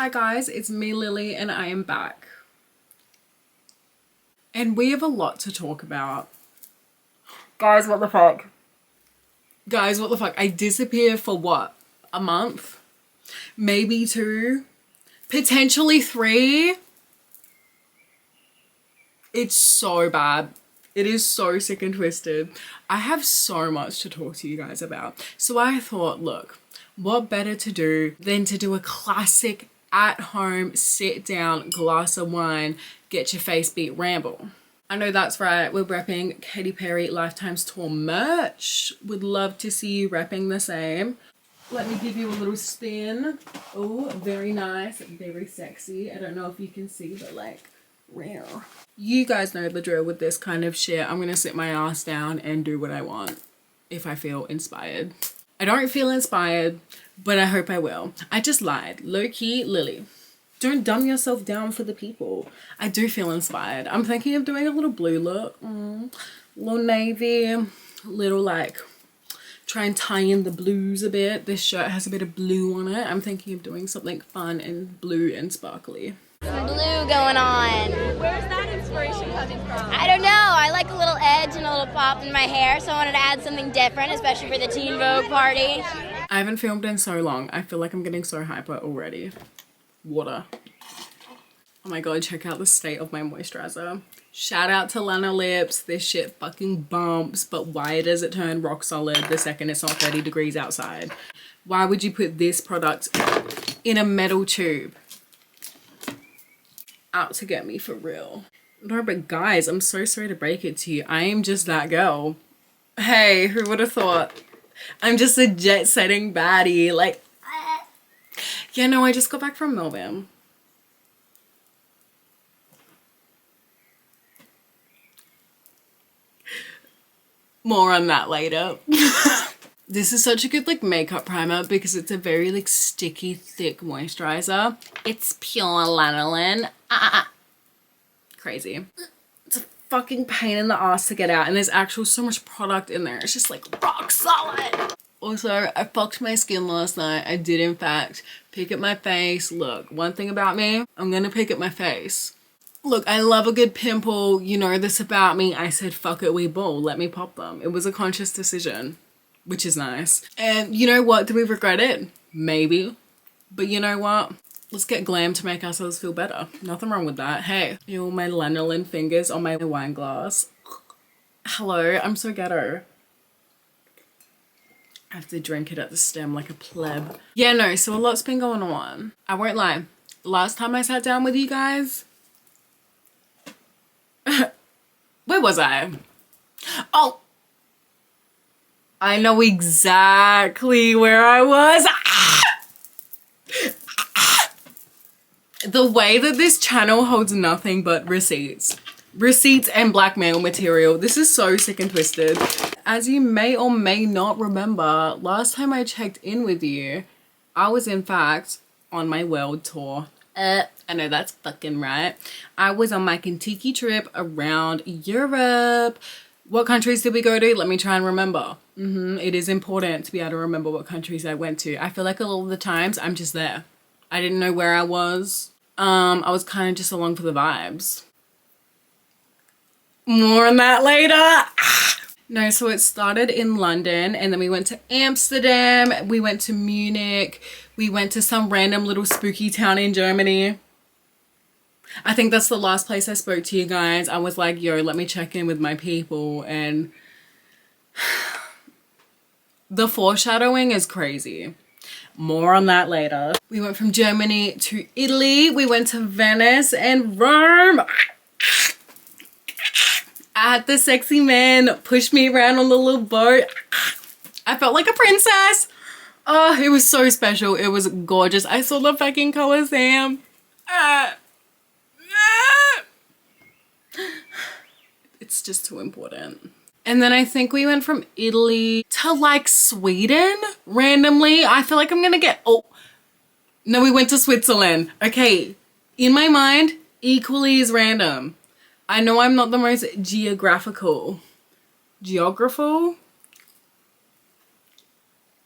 Hi guys, it's me Lily and I am back. And we have a lot to talk about. Guys, what the fuck? Guys, what the fuck? I disappear for what? A month? Maybe 2? Potentially 3? It's so bad. It is so sick and twisted. I have so much to talk to you guys about. So I thought, look, what better to do than to do a classic at home, sit down, glass of wine, get your face beat ramble. I know that's right, we're repping Katy Perry Lifetime's Tour merch. Would love to see you repping the same. Let me give you a little spin. Oh, very nice, very sexy. I don't know if you can see, but like, rare. You guys know the drill with this kind of shit. I'm gonna sit my ass down and do what I want if I feel inspired. I don't feel inspired, but I hope I will. I just lied. Low-key, Lily. Don't dumb yourself down for the people. I do feel inspired. I'm thinking of doing a little blue look. Little navy. Little like, try and tie in the blues a bit. This shirt has a bit of blue on it. I'm thinking of doing something fun and blue and sparkly. Some blue going on. Where's that inspiration coming from? I don't know. I like a little edge and a little pop in my hair, so I wanted to add something different, especially for the Teen Vogue party. I haven't filmed in so long. I feel like I'm getting so hyper already. Water. Oh my god, check out the state of my moisturizer. Shout out to Lana Lips. This shit fucking bumps, but why does it turn rock solid the second it's not 30 degrees outside? Why would you put this product in a metal tube? Out to get me for real. No, but guys, I'm so sorry to break it to you. I am just that girl. Hey, who would have thought? I'm just a jet-setting baddie. Like, yeah, no, I just got back from Melbourne. More on that later. This is such a good like makeup primer because it's a very like sticky, thick moisturizer. It's pure lanolin. Crazy. It's a fucking pain in the ass to get out, and there's actually so much product in there. It's just like rock solid. Also, I fucked my skin last night. I did in fact pick at my face. Look, one thing about me, I'm gonna pick at my face. Look, I love a good pimple. You know this about me. I said, fuck it, we ball. Let me pop them. It was a conscious decision, which is nice. And you know what? Do we regret it? Maybe. But you know what? Let's get glam to make ourselves feel better. Nothing wrong with that. Hey, feel my lanolin fingers on my wine glass. Hello, I'm so ghetto. I have to drink it at the stem like a pleb. Yeah, no, so a lot's been going on. I won't lie. Last time I sat down with you guys, where was I? Oh, I know exactly where I was. The way that this channel holds nothing but receipts. Receipts and blackmail material. This is so sick and twisted. As you may or may not remember, last time I checked in with you, I was in fact on my world tour. I know that's fucking right. I was on my Kentucky trip around Europe. What countries did we go to? Let me try and remember. It is important to be able to remember what countries I went to. I feel like a lot of the times I'm just there. I didn't know where I was. I was kind of just along for the vibes. More on that later. No, so it started in London and then we went to Amsterdam. We went to Munich. We went to some random little spooky town in Germany. I think that's the last place I spoke to you guys. I was like, yo, let me check in with my people, and the foreshadowing is crazy. More on that later. We went from Germany to Italy. We went to Venice and Rome. I had the sexy man push me around on the little boat. I felt like a princess. Oh, it was so special. It was gorgeous. I saw the fucking Colosseum. It's just too important. And then I think we went from Italy to like Sweden randomly. I feel like I'm gonna get, oh, no, we went to Switzerland. Okay, in my mind, equally as random. I know I'm not the most geographical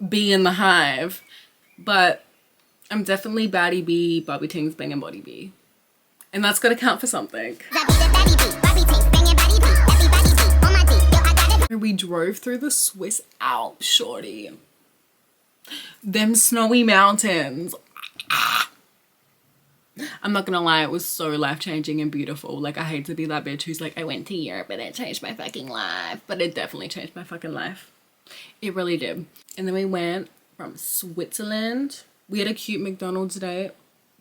bee in the hive, but I'm definitely baddie B, Bobby Tings, banging body B. And that's gotta count for something. We drove through the Swiss Alps, shorty. Them snowy mountains. I'm not gonna lie, it was so life-changing and beautiful. Like, I hate to be that bitch who's like, I went to Europe and it changed my fucking life. But it definitely changed my fucking life. It really did. And then we went from Switzerland. We had a cute McDonald's date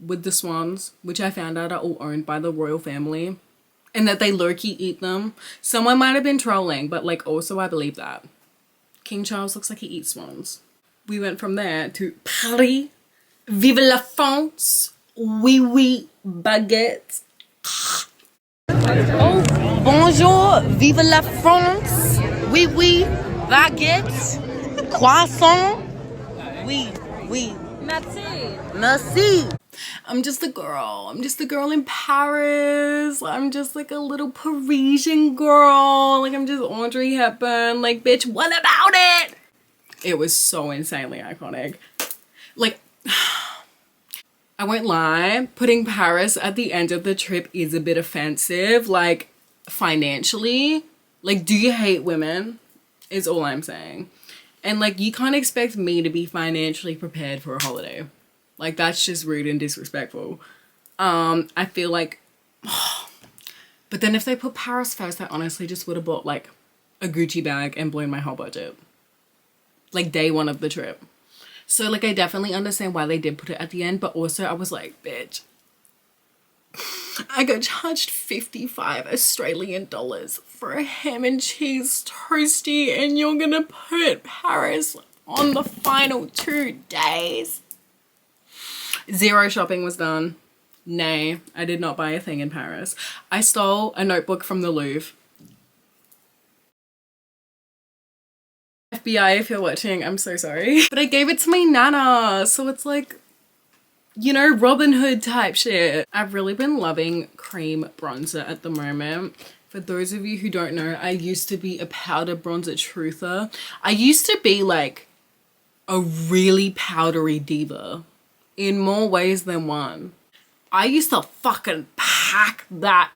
with the swans, which I found out are all owned by the royal family. And that they low-key eat them. Someone might have been trolling, but like also I believe that. King Charles looks like he eats swans. We went from there to Paris. Vive la France. Oui, oui, baguette. Oh, bonjour. Vive la France. Oui, oui, baguette. Croissant. Oui, oui. Merci. Merci. I'm just a girl. I'm just a girl in Paris. I'm just like a little Parisian girl. Like, I'm just Audrey Hepburn. Like, bitch, what about it? It was so insanely iconic. Like, I won't lie, putting Paris at the end of the trip is a bit offensive. Like, financially. Like, do you hate women? Is all I'm saying. And like, you can't expect me to be financially prepared for a holiday. Like, that's just rude and disrespectful. I feel like, but then if they put Paris first, I honestly just would have bought like a Gucci bag and blown my whole budget. Like, day one of the trip. So like, I definitely understand why they did put it at the end, but also I was like, bitch, I got charged 55 Australian dollars for a ham and cheese toastie and you're gonna put Paris on the final 2 days. Zero shopping was done. Nay, I did not buy a thing in Paris. I stole a notebook from the Louvre. FBI, if you're watching, I'm so sorry. But I gave it to my nana, so it's like, you know, Robin Hood type shit. I've really been loving cream bronzer at the moment. For those of you who don't know, I used to be a powder bronzer truther. I used to be like a really powdery diva in more ways than one. I used to fucking pack that,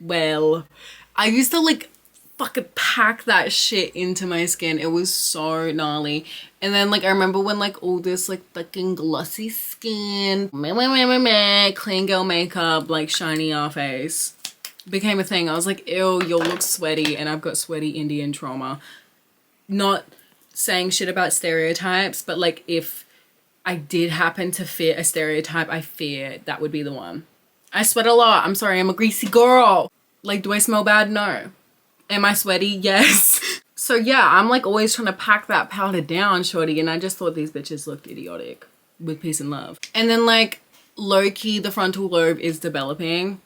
well, I used to like fucking pack that shit into my skin. It was so gnarly. And then like, I remember when like all this like fucking glossy skin, clean girl makeup, like shiny our face became a thing. I was like, ew, you'll look sweaty, and I've got sweaty Indian trauma. Not saying shit about stereotypes, but like, if I did happen to fit a stereotype, I fear that would be the one. I sweat a lot. I'm sorry, I'm a greasy girl. Like, do I smell bad? No. Am I sweaty? Yes. So yeah, I'm like always trying to pack that powder down, shorty, and I just thought these bitches looked idiotic with peace and love. And then like, low-key, the frontal lobe is developing.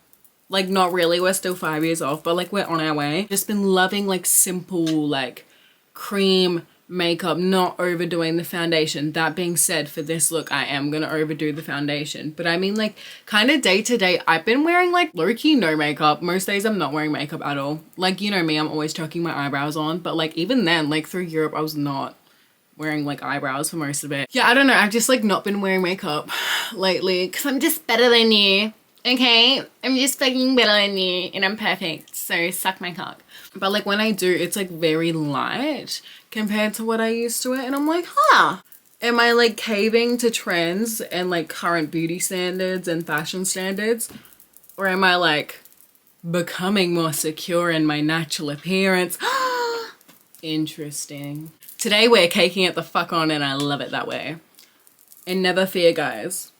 Like, not really, we're still 5 years off, but like, we're on our way. Just been loving like simple, like cream makeup, not overdoing the foundation. That being said, for this look, I am gonna overdo the foundation. But I mean, like, kind of day to day, I've been wearing like low-key no makeup. Most days I'm not wearing makeup at all. Like, you know me, I'm always tucking my eyebrows on. But like, even then, like through Europe, I was not wearing like eyebrows for most of it. Yeah, I don't know, I've just like not been wearing makeup lately because I'm just better than you. Okay, I'm just fucking better than you and I'm perfect, so suck my cock. But like, when I do, it's like very light compared to what I used to it, and I'm like, huh, am I like caving to trends and like current beauty standards and fashion standards, or am I like becoming more secure in my natural appearance? Interesting. Today we're caking it the fuck on, and I love it that way. And never fear, guys,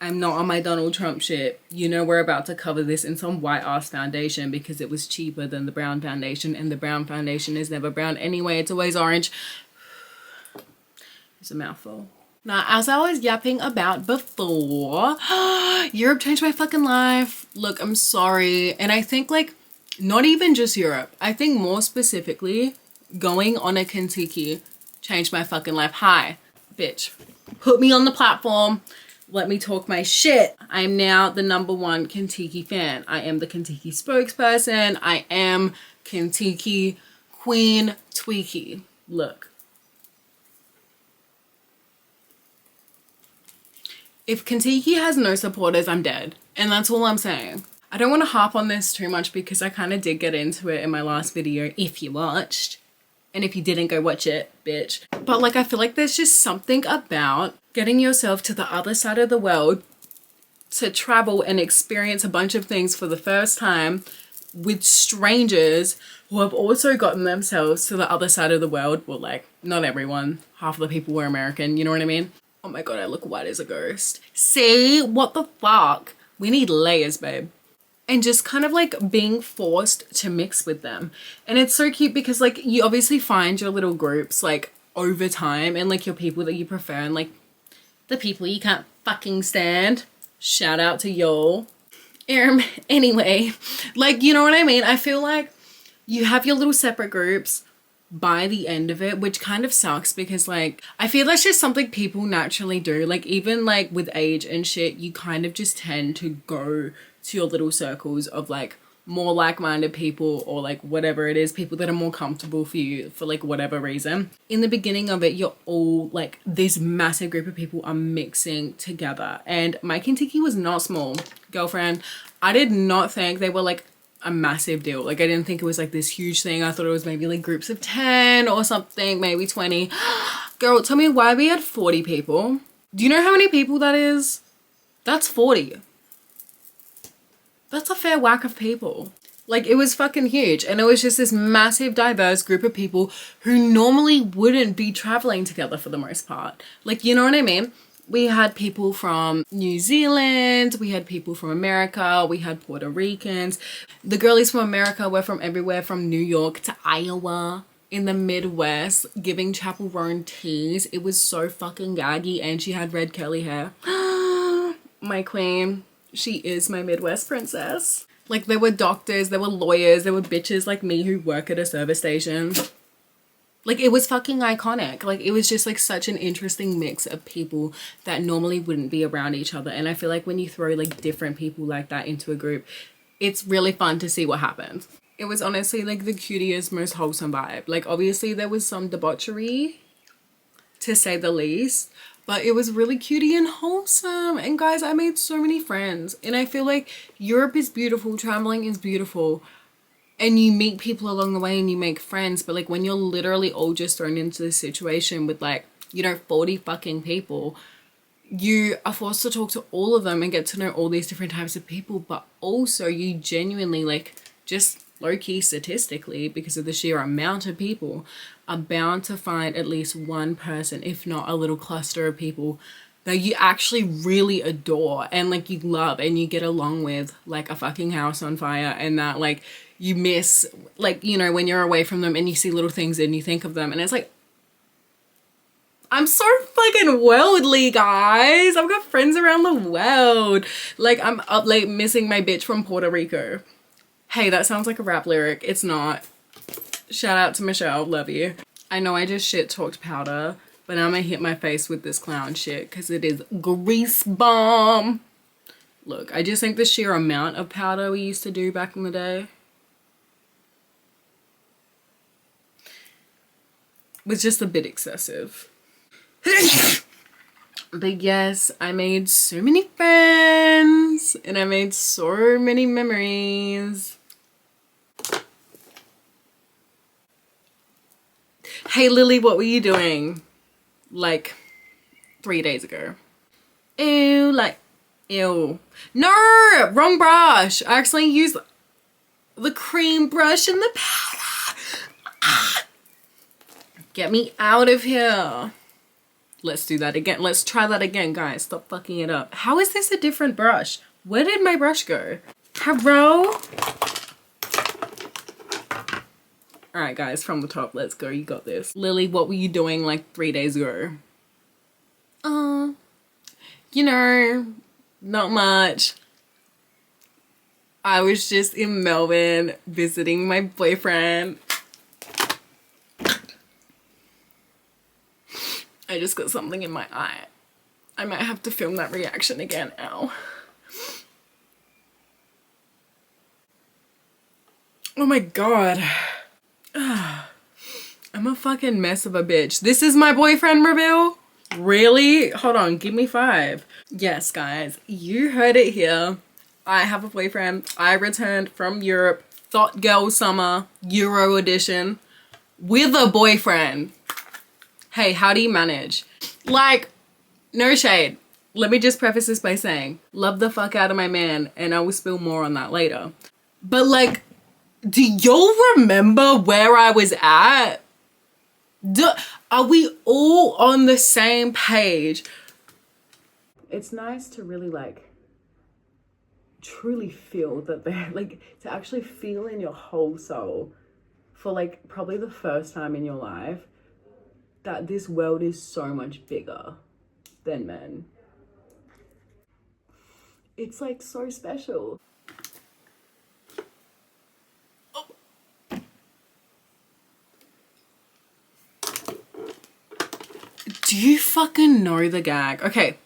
I'm not on my Donald Trump shit. You know, we're about to cover this in some white ass foundation because it was cheaper than the brown foundation, and the brown foundation is never brown anyway. It's always orange. It's a mouthful. Now, as I was yapping about before, Europe changed my fucking life. Look, I'm sorry. And I think like, not even just Europe. I think more specifically, going on a Kentucky changed my fucking life. Hi, bitch. Put me on the platform. Let me talk my shit. I'm now the #1 Kentucky fan. I am the Kentucky spokesperson. I am Kentucky Queen Tweaky. Look. If Kentucky has no supporters, I'm dead. And that's all I'm saying. I don't want to harp on this too much because I kind of did get into it in my last video, if you watched. And if you didn't, go watch it, bitch. But like, I feel like there's just something about getting yourself to the other side of the world to travel and experience a bunch of things for the first time with strangers who have also gotten themselves to the other side of the world. Well, like, not everyone. Half of the people were American, you know what I mean? Oh my god, I look white as a ghost. See? What the fuck? We need layers, babe. And just kind of like being forced to mix with them. And it's so cute because like you obviously find your little groups like over time and like your people that you prefer and like the people you can't fucking stand. Shout out to y'all. Anyway, like, you know what I mean? I feel like you have your little separate groups by the end of it, which kind of sucks because like I feel that's just something people naturally do. Like even like with age and shit, you kind of just tend to go to your little circles of like more like-minded people or like whatever it is, people that are more comfortable for you for like whatever reason. In the beginning of it, you're all like this massive group of people are mixing together, and my Kentucky was not small, girlfriend. I did not think they were like a massive deal. Like I didn't think it was like this huge thing. I thought it was maybe like groups of 10 or something, maybe 20. Girl, tell me why we had 40 people. Do you know how many people that is? That's 40. That's a fair whack of people. Like it was fucking huge, and it was just this massive diverse group of people who normally wouldn't be traveling together for the most part. Like, you know what I mean? We had people from New Zealand, we had people from America, we had Puerto Ricans. The girlies from America were from everywhere from New York to Iowa in the Midwest, giving Chapel Roan teas. It was so fucking gaggy, and she had red curly hair. My queen. She is my Midwest princess. Like there were doctors, there were lawyers, there were bitches like me who work at a service station. Like it was fucking iconic. Like it was just like such an interesting mix of people that normally wouldn't be around each other. And I feel like when you throw like different people like that into a group, it's really fun to see what happens. It was honestly like the cutest, most wholesome vibe. Like obviously there was some debauchery, to say the least. But it was really cutie and wholesome. And guys, I made so many friends. And I feel like Europe is beautiful. Traveling is beautiful. And you meet people along the way and you make friends. But like when you're literally all just thrown into this situation with like, you know, 40 fucking people, you are forced to talk to all of them and get to know all these different types of people. But also you genuinely like just low-key statistically, because of the sheer amount of people, are bound to find at least one person, if not a little cluster of people that you actually really adore and like you love and you get along with like a fucking house on fire, and that like you miss, like, you know, when you're away from them and you see little things and you think of them and it's like, I'm so fucking worldly, guys. I've got friends around the world. Like I'm up late missing my bitch from Puerto Rico. Hey, that sounds like a rap lyric. It's not. Shout out to Michelle. Love you. I know I just shit talked powder, but I'm gonna hit my face with this clown shit because it is grease bomb. Look, I just think the sheer amount of powder we used to do back in the day was just a bit excessive. But yes, I made so many friends and I made so many memories. Hey Lily, what were you doing like 3 days ago? Ew, like, ew. No, wrong brush. I accidentally used the cream brush and the powder. Ah. Get me out of here. Let's do that again. Let's try that again, guys. Stop fucking it up. How is this a different brush? Where did my brush go? Hello? All right, guys, from the top, let's go. You got this. Lily, what were you doing like 3 days ago? You know, not much. I was just in Melbourne visiting my boyfriend. I just got something in my eye. I might have to film that reaction again. Ow. Oh my god. I'm a fucking mess of a bitch. This is my boyfriend reveal. Really? Hold on, give me 5. Yes, guys, you heard it here. I have a boyfriend. I returned from Europe, Thought Girl Summer, Euro edition, with a boyfriend. Hey, how do you manage? Like, no shade. Let me just preface this by saying, love the fuck out of my man, and I will spill more on that later. But like, do y'all remember where I was at? Are we all on the same page? It's nice to really like truly feel that they're like, to actually feel in your whole soul for like probably the first time in your life that this world is so much bigger than men. It's like so special. Do you fucking know the gag? Okay,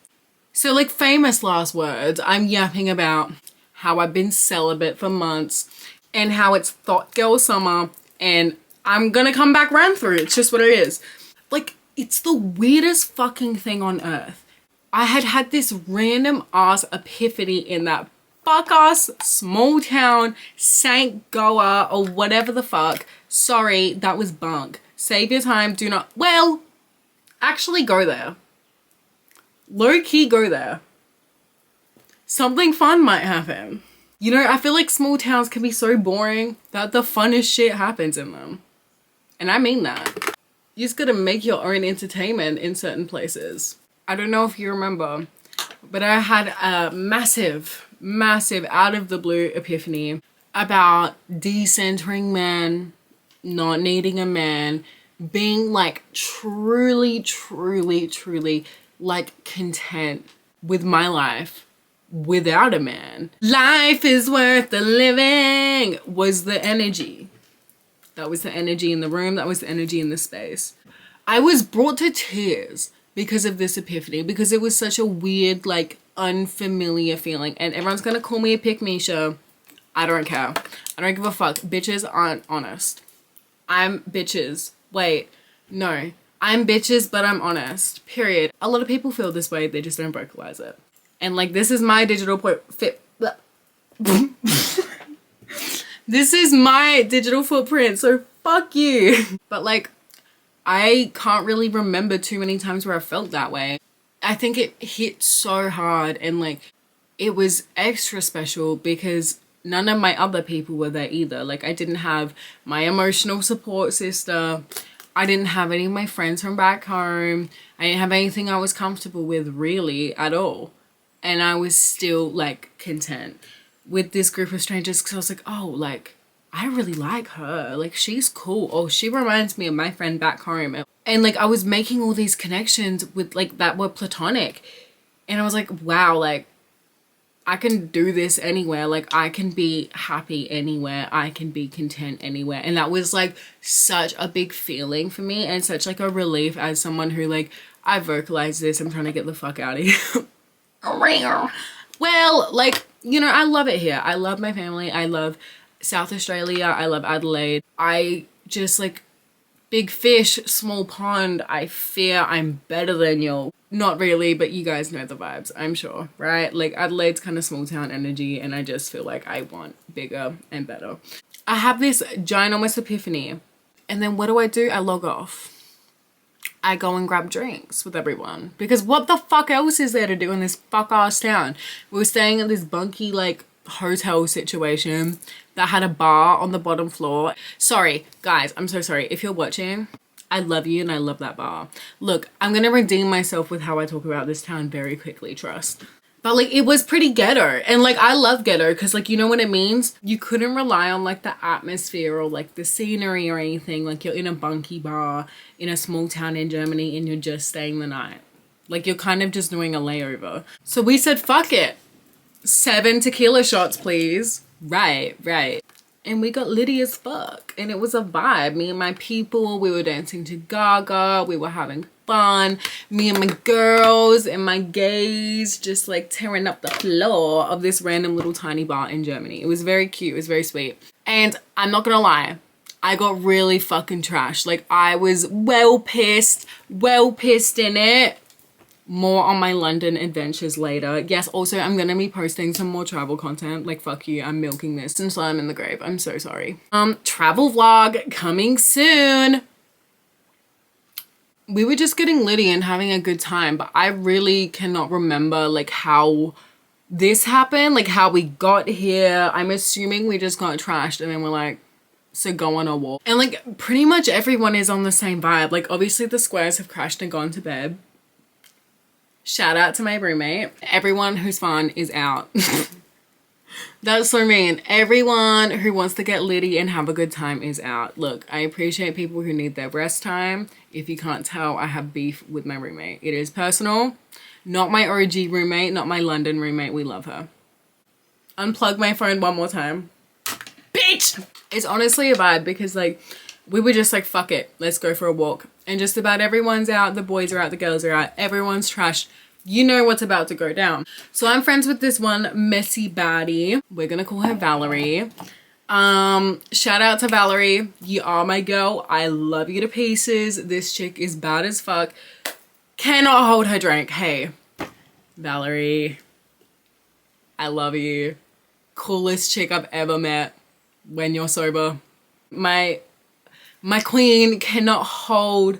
so like famous last words, I'm yapping about how I've been celibate for months and how it's Thought Girl Summer, and I'm gonna come back round through it. It's just what it is. Like, it's the weirdest fucking thing on earth. I had this random ass epiphany in that fuck ass small town St. Goa or whatever the fuck. Sorry, that was bunk. Save your time, do not, well, actually go there. Low key go there. Something fun might happen. You know, I feel like small towns can be so boring that the funnest shit happens in them. And I mean that. You just gotta make your own entertainment in certain places. I don't know if you remember, but I had a massive out of the blue epiphany about decentering men, not needing a man, being like truly like content with my life without a man. Life is worth the living was the energy. That was the energy in the room. That was the energy in the space. I was brought to tears because of this epiphany, because it was such a weird, like, unfamiliar feeling. And everyone's gonna call me a pick-me-sha. I don't care. I don't give a fuck. Bitches aren't honest. I'm bitches. Wait, no. I'm bitches, but I'm honest. Period. A lot of people feel this way. They just don't vocalize it. And, like, this is my digital this is my digital footprint, so fuck you. But, like, I can't really remember too many times where I felt that way. I think it hit so hard, and like it was extra special because none of my other people were there either. Like, I didn't have my emotional support sister. I didn't have any of my friends from back home. I didn't have anything I was comfortable with really at all. And I was still like content with this group of strangers because I was like, oh, like, I really like her. Like, she's cool. Oh, she reminds me of my friend back home. And like, I was making all these connections with like that were platonic. And I was like, wow, like, I can do this anywhere. Like, I can be happy anywhere. I can be content anywhere. And that was like such a big feeling for me and such like a relief as someone who like, I vocalized this. I'm trying to get the fuck out of here. Well, like, you know, I love it here. I love my family. I love South Australia. I love Adelaide. I just like big fish, small pond. I fear I'm better than y'all. Not really, but you guys know the vibes, I'm sure, right? Like, Adelaide's kind of small town energy, and I just feel like I want bigger and better. I have this ginormous epiphany, and then what do? I log off. I go and grab drinks with everyone because what the fuck else is there to do in this fuck ass town? We were staying at this bunky like hotel situation that had a bar on the bottom floor. Sorry guys, I'm so sorry if you're watching. I love you and I love that bar. Look, I'm gonna redeem myself with how I talk about this town very quickly, trust. But like, it was pretty ghetto, and like, I love ghetto because like, you know what it means? You couldn't rely on like the atmosphere or like the scenery or anything. Like, you're in a bunky bar in a small town in Germany and you're just staying the night. Like, you're kind of just doing a layover. So we said, fuck it. 7 tequila shots, please. Right. And we got litty as fuck, and it was a vibe. Me and my people, we were dancing to Gaga, we were having fun. Me and my girls and my gays just like tearing up the floor of this random little tiny bar in Germany. It was very cute, it was very sweet. And I'm not gonna lie, I got really fucking trashed. Like, I was well pissed in it. More on my London adventures later. Yes, also I'm gonna be posting some more travel content. Like, fuck you, I'm milking this until I'm in the grave. I'm so sorry. Travel vlog coming soon. We were just getting litty and having a good time, but I really cannot remember like how this happened, like how we got here. I'm assuming we just got trashed and then we're like, so go on a walk. And like pretty much everyone is on the same vibe. Like obviously the squares have crashed and gone to bed. Shout out to my roommate. Everyone who's fun is out. That's so mean. Everyone who wants to get litty and have a good time is out. Look, I appreciate people who need their rest time. If you can't tell, I have beef with my roommate. It is personal. Not my OG roommate, not my London roommate. We love her. Unplug my phone one more time. Bitch! It's honestly a vibe because like we were just like, fuck it, let's go for a walk. And just about everyone's out. The boys are out, the girls are out. Everyone's trashed. You know what's about to go down. So I'm friends with this one messy baddie. We're gonna call her Valerie. Shout out to Valerie. You are my girl. I love you to pieces. This chick is bad as fuck. Cannot hold her drink. Hey, Valerie, I love you. Coolest chick I've ever met when you're sober. My queen cannot hold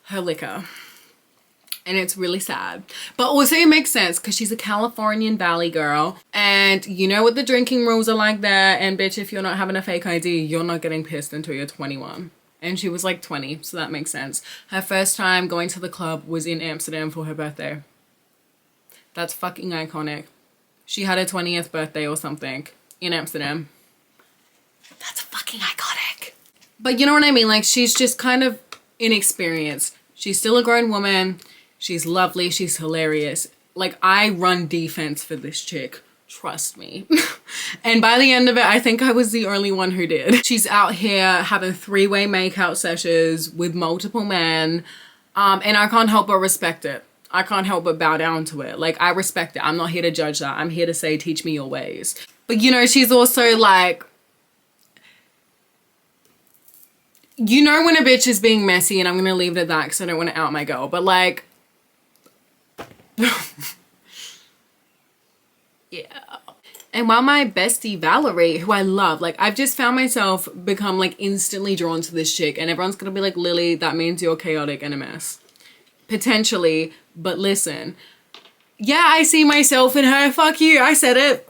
her liquor. And it's really sad. But also it makes sense because she's a Californian Valley girl. And you know what the drinking rules are like there. And bitch, if you're not having a fake ID, you're not getting pissed until you're 21. And she was like 20, so that makes sense. Her first time going to the club was in Amsterdam for her birthday. That's fucking iconic. She had her 20th birthday or something in Amsterdam. That's fucking iconic. But you know what I mean? Like, she's just kind of inexperienced. She's still a grown woman. She's lovely. She's hilarious. Like, I run defense for this chick. Trust me. And by the end of it, I think I was the only one who did. She's out here having 3-way makeout sessions with multiple men. And I can't help but respect it. I can't help but bow down to it. Like, I respect it. I'm not here to judge that. I'm here to say, teach me your ways. But, you know, she's also like, you know when a bitch is being messy, and I'm going to leave it at that because I don't want to out my girl. But, like, yeah. And while my bestie Valerie, who I love, like I've just found myself become like instantly drawn to this chick, and everyone's gonna be like, Lily, that means you're chaotic and a mess. Potentially, but listen. Yeah, I see myself in her. Fuck you. I said it.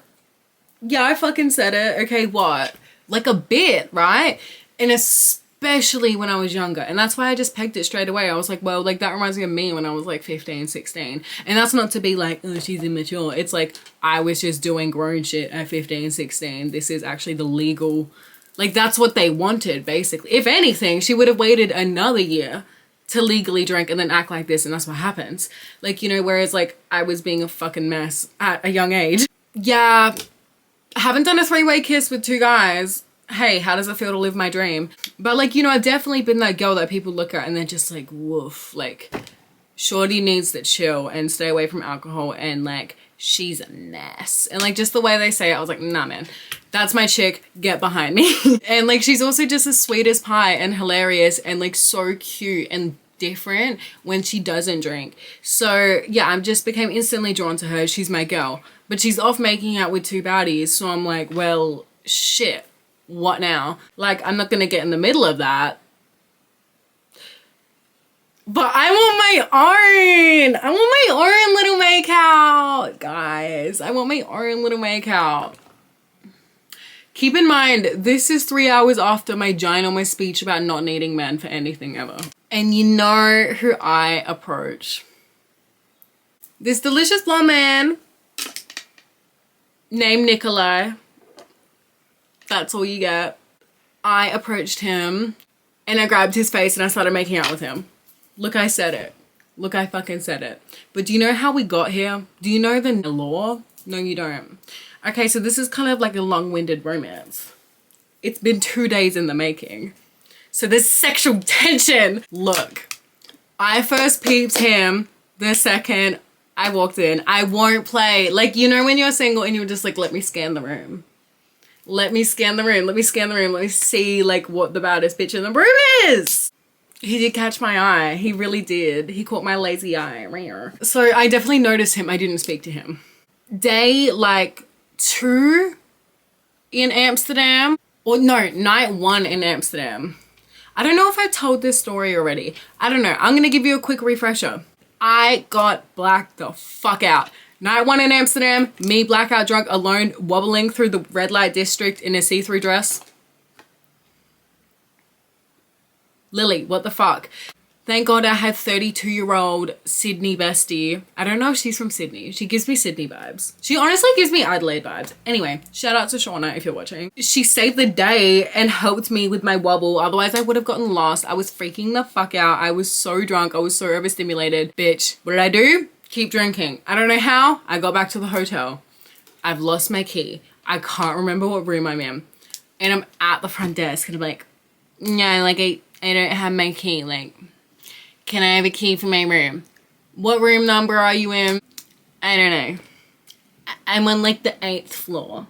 Yeah, I fucking said it. Okay, what? Like a bit, right? And especially when I was younger. And that's why I just pegged it straight away. I was like, well, like that reminds me of me when I was like 15, 16. And that's not to be like, oh, she's immature. It's like, I was just doing grown shit at 15, 16. This is actually the legal, like that's what they wanted basically. If anything, she would have waited another year to legally drink and then act like this, and that's what happens. Like, you know, whereas like I was being a fucking mess at a young age. Yeah, I haven't done a 3-way kiss with 2 guys. Hey, how does it feel to live my dream? But like, you know, I've definitely been that girl that people look at and they're just like, woof, like shorty needs to chill and stay away from alcohol, and like she's a mess. And like just the way they say it, I was like, nah man, that's my chick, get behind me. And like she's also just as sweet as pie and hilarious and like so cute and different when she doesn't drink. So yeah, I just became instantly drawn to her. She's my girl. But she's off making out with 2 baddies, so I'm like, well shit, what now? Like, I'm not gonna get in the middle of that. But I want my own little makeout, guys. I want my own little makeout. Keep in mind, this is 3 hours after my ginormous speech about not needing men for anything ever. And you know who I approach. This delicious blonde man named Nikolai. That's all you get. I approached him and I grabbed his face and I started making out with him. Look, I said it. Look, I fucking said it. But do you know how we got here? Do you know the law? No, you don't. Okay, so this is kind of like a long-winded romance. It's been 2 days in the making. So there's sexual tension. Look, I first peeped him the second I walked in. I won't play. Like, you know when you're single and you're just like, let me scan the room. Let me scan the room. Let me scan the room. Let me see like what the baddest bitch in the room is. He did catch my eye. He really did. He caught my lazy eye. So I definitely noticed him. I didn't speak to him. Day like 2 in Amsterdam. Or no, night 1 in Amsterdam. I don't know if I told this story already. I don't know. I'm gonna give you a quick refresher. I got blacked the fuck out. Night 1 in Amsterdam, me blackout drunk alone, wobbling through the red light district in a see-through dress. Lily, what the fuck? Thank God I had 32-year-old Sydney bestie. I don't know if she's from Sydney. She gives me Sydney vibes. She honestly gives me Adelaide vibes. Anyway, shout out to Shauna if you're watching. She saved the day and helped me with my wobble. Otherwise, I would have gotten lost. I was freaking the fuck out. I was so drunk. I was so overstimulated. Bitch, what did I do? Keep drinking. I don't know how. I got back to the hotel. I've lost my key. I can't remember what room I'm in. And I'm at the front desk and I'm like, no, like I don't have my key. Like, can I have a key for my room? What room number are you in? I don't know. I'm on like the 8th floor.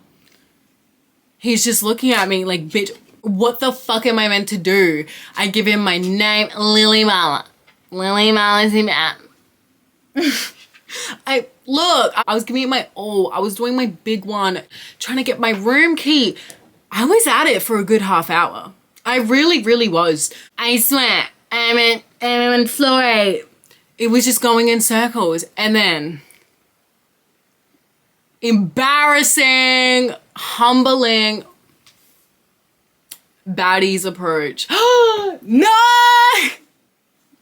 He's just looking at me like, bitch, what the fuck am I meant to do? I give him my name, Lily Mala. Lily Mala's in that. I was giving it my all. I was doing my big one, trying to get my room key. I was at it for a good half hour. I really, really was. I swear, I'm on floor 8. It was just going in circles. And then, embarrassing, humbling, baddies approach. No!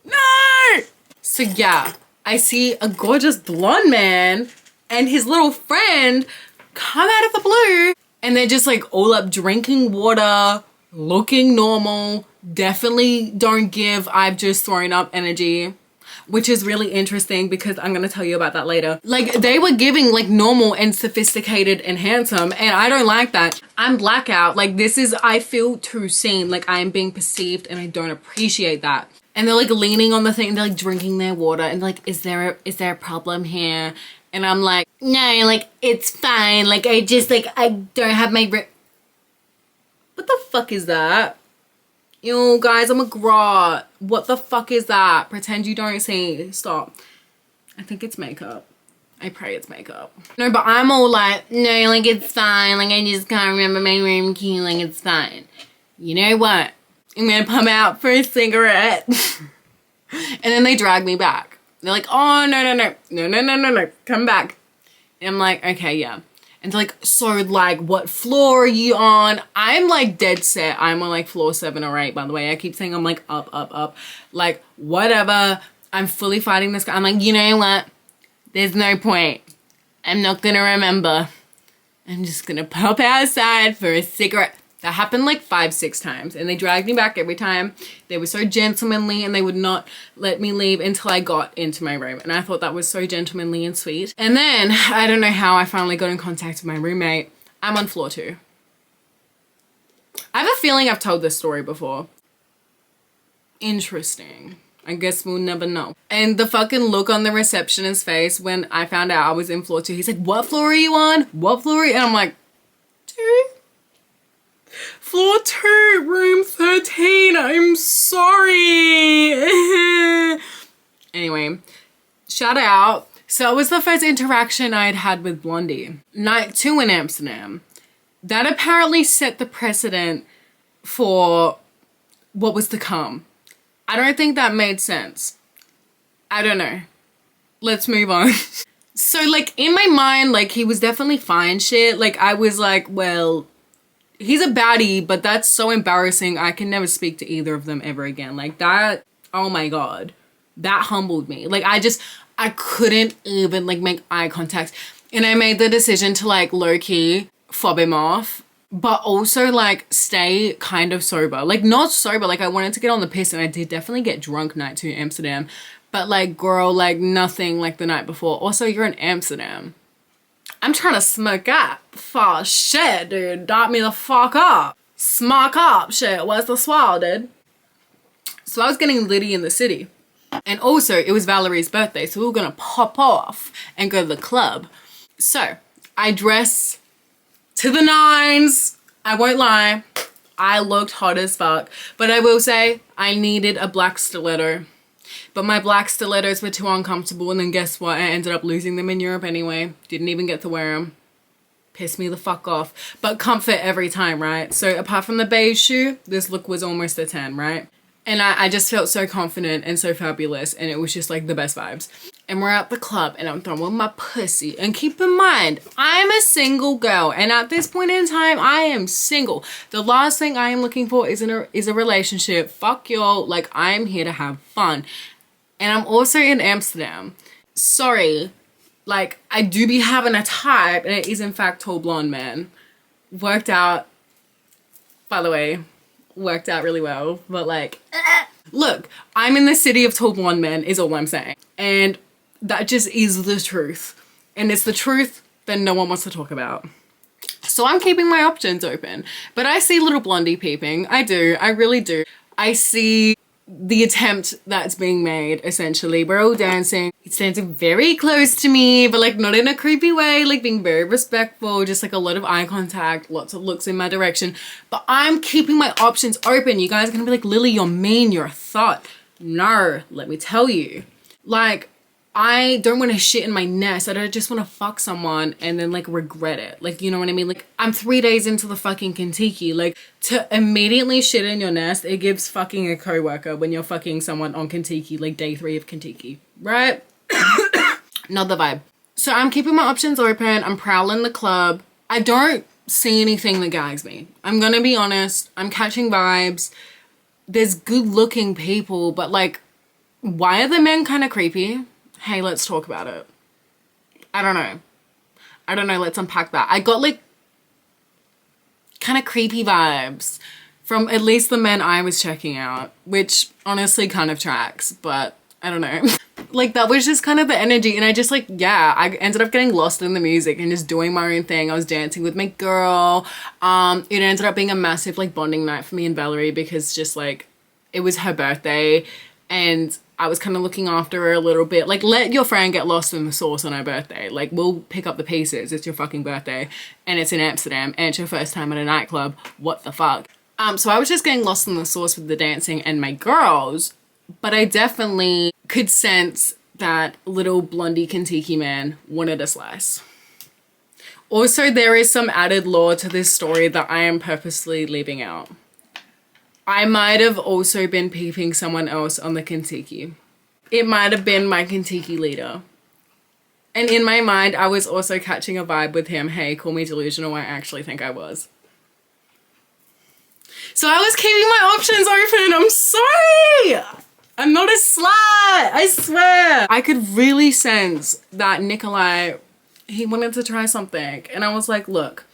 No! So yeah, I see a gorgeous blonde man and his little friend come out of the blue, and they're just like all up drinking water, looking normal, definitely don't give I've just thrown up energy, which is really interesting because I'm gonna tell you about that later. Like, they were giving like normal and sophisticated and handsome, and I don't like that. I'm blackout. Like, this is, I feel too seen, like I am being perceived, and I don't appreciate that. And they're like leaning on the thing, they're like drinking their water, and like, is there a problem here? And I'm like, no, like it's fine, like I don't have my what the fuck is that? Ew, guys, I'm a grot. What the fuck is that? Pretend you don't see. Stop. I think it's makeup. I pray it's makeup. No, but I'm all like, no, like it's fine. Like I just can't remember my room key. Like it's fine. You know what? I'm gonna pump out for a cigarette. And then they drag me back. They're like, oh, no. Come back. And I'm like, okay, yeah. And they're like, so like, what floor are you on? I'm like dead set. I'm on like floor 7 or 8, by the way. I keep saying I'm like up. Like, whatever. I'm fully fighting this guy. I'm like, you know what? There's no point. I'm not gonna remember. I'm just gonna pop outside for a cigarette. That happened like 5-6 times, and they dragged me back every time. They were so gentlemanly, and they would not let me leave until I got into my room. And I thought that was so gentlemanly and sweet. And then, I don't know how I finally got in contact with my roommate. I'm on floor 2. I have a feeling I've told this story before. Interesting. I guess we'll never know. And the fucking look on the receptionist's face when I found out I was in floor 2, he's like, what floor are you on? What floor are you? And I'm like, 2? Floor 2, room 13, I'm sorry. Anyway, shout out. So it was the first interaction I had had with Blondie. Night 2 in Amsterdam. That apparently set the precedent for what was to come. I don't think that made sense. I don't know. Let's move on. So like in my mind, like he was definitely fine shit. Like I was like, well, he's a baddie, but that's so embarrassing. I can never speak to either of them ever again. Like that, oh my God, that humbled me. Like I couldn't even like make eye contact. And I made the decision to like low-key fob him off, but also like stay kind of sober. Like not sober, like I wanted to get on the piss, and I did definitely get drunk night 2 in Amsterdam. But like girl, like nothing like the night before. Also, you're in Amsterdam. I'm trying to smoke up. For shit, dude. Dot me the fuck up. Smoke up, shit. Where's the swallow, dude? So I was getting litty in the city. And also, it was Valerie's birthday, so we were gonna pop off and go to the club. So, I dress to the nines. I won't lie. I looked hot as fuck. But I will say, I needed a black stiletto. But my black stilettos were too uncomfortable, and then guess what? I ended up losing them in Europe anyway. Didn't even get to wear them. Pissed me the fuck off. But comfort every time, right? So apart from the beige shoe, this look was almost a 10, right? And I just felt so confident and so fabulous, and it was just like the best vibes. And we're at the club and I'm throwing my pussy. And keep in mind, I'm a single girl, and at this point in time, I am single. The last thing I am looking for is a relationship. Fuck y'all, like I'm here to have fun. And I'm also in Amsterdam. Sorry, like I do be having a type, and it is in fact tall blonde man. Worked out, by the way. Worked out really well, but like look, I'm in the city of tall blonde men is all I'm saying, and that just is the truth, and it's the truth that no one wants to talk about. So I'm keeping my options open, but I see little blondie peeping. I do, I really do. I see the attempt that's being made. Essentially, we're all dancing. He's dancing very close to me, but like not in a creepy way, like being very respectful, just like a lot of eye contact, lots of looks in my direction. But I'm keeping my options open. You guys are gonna be like, Lily, you're mean, you're a thought. No, let me tell you. Like, I don't want to shit in my nest. I don't just want to fuck someone and then like regret it. Like, you know what I mean? Like, I'm 3 days into the fucking Kentucky. Like, to immediately shit in your nest, it gives fucking a coworker when you're fucking someone on Kentucky, like day 3 of Kentucky, right? Not the vibe. So I'm keeping my options open. I'm prowling the club. I don't see anything that gags me. I'm gonna be honest. I'm catching vibes. There's good looking people, but like, why are the men kind of creepy? Hey, let's talk about it. I don't know. Let's unpack that. I got like kind of creepy vibes from at least the men I was checking out, which honestly kind of tracks, but I don't know. Like, that was just kind of the energy, and I just like, yeah, I ended up getting lost in the music and just doing my own thing. I was dancing with my girl. It ended up being a massive like bonding night for me and Valerie, because just like, it was her birthday and I was kind of looking after her a little bit. Like, let your friend get lost in the sauce on her birthday. Like, we'll pick up the pieces. It's your fucking birthday and it's in Amsterdam and it's your first time at a nightclub. What the fuck? So I was just getting lost in the sauce with the dancing and my girls, but I definitely could sense that little blondie Kentucky man wanted a slice. Also, there is some added lore to this story that I am purposely leaving out. I might have also been peeping someone else on the Kentucky. It might have been my Kentucky leader. And in my mind, I was also catching a vibe with him. Hey, call me delusional, I actually think I was. So I was keeping my options open. I'm sorry. I'm not a slut. I swear. I could really sense that Nikolai, he wanted to try something. And I was like, look,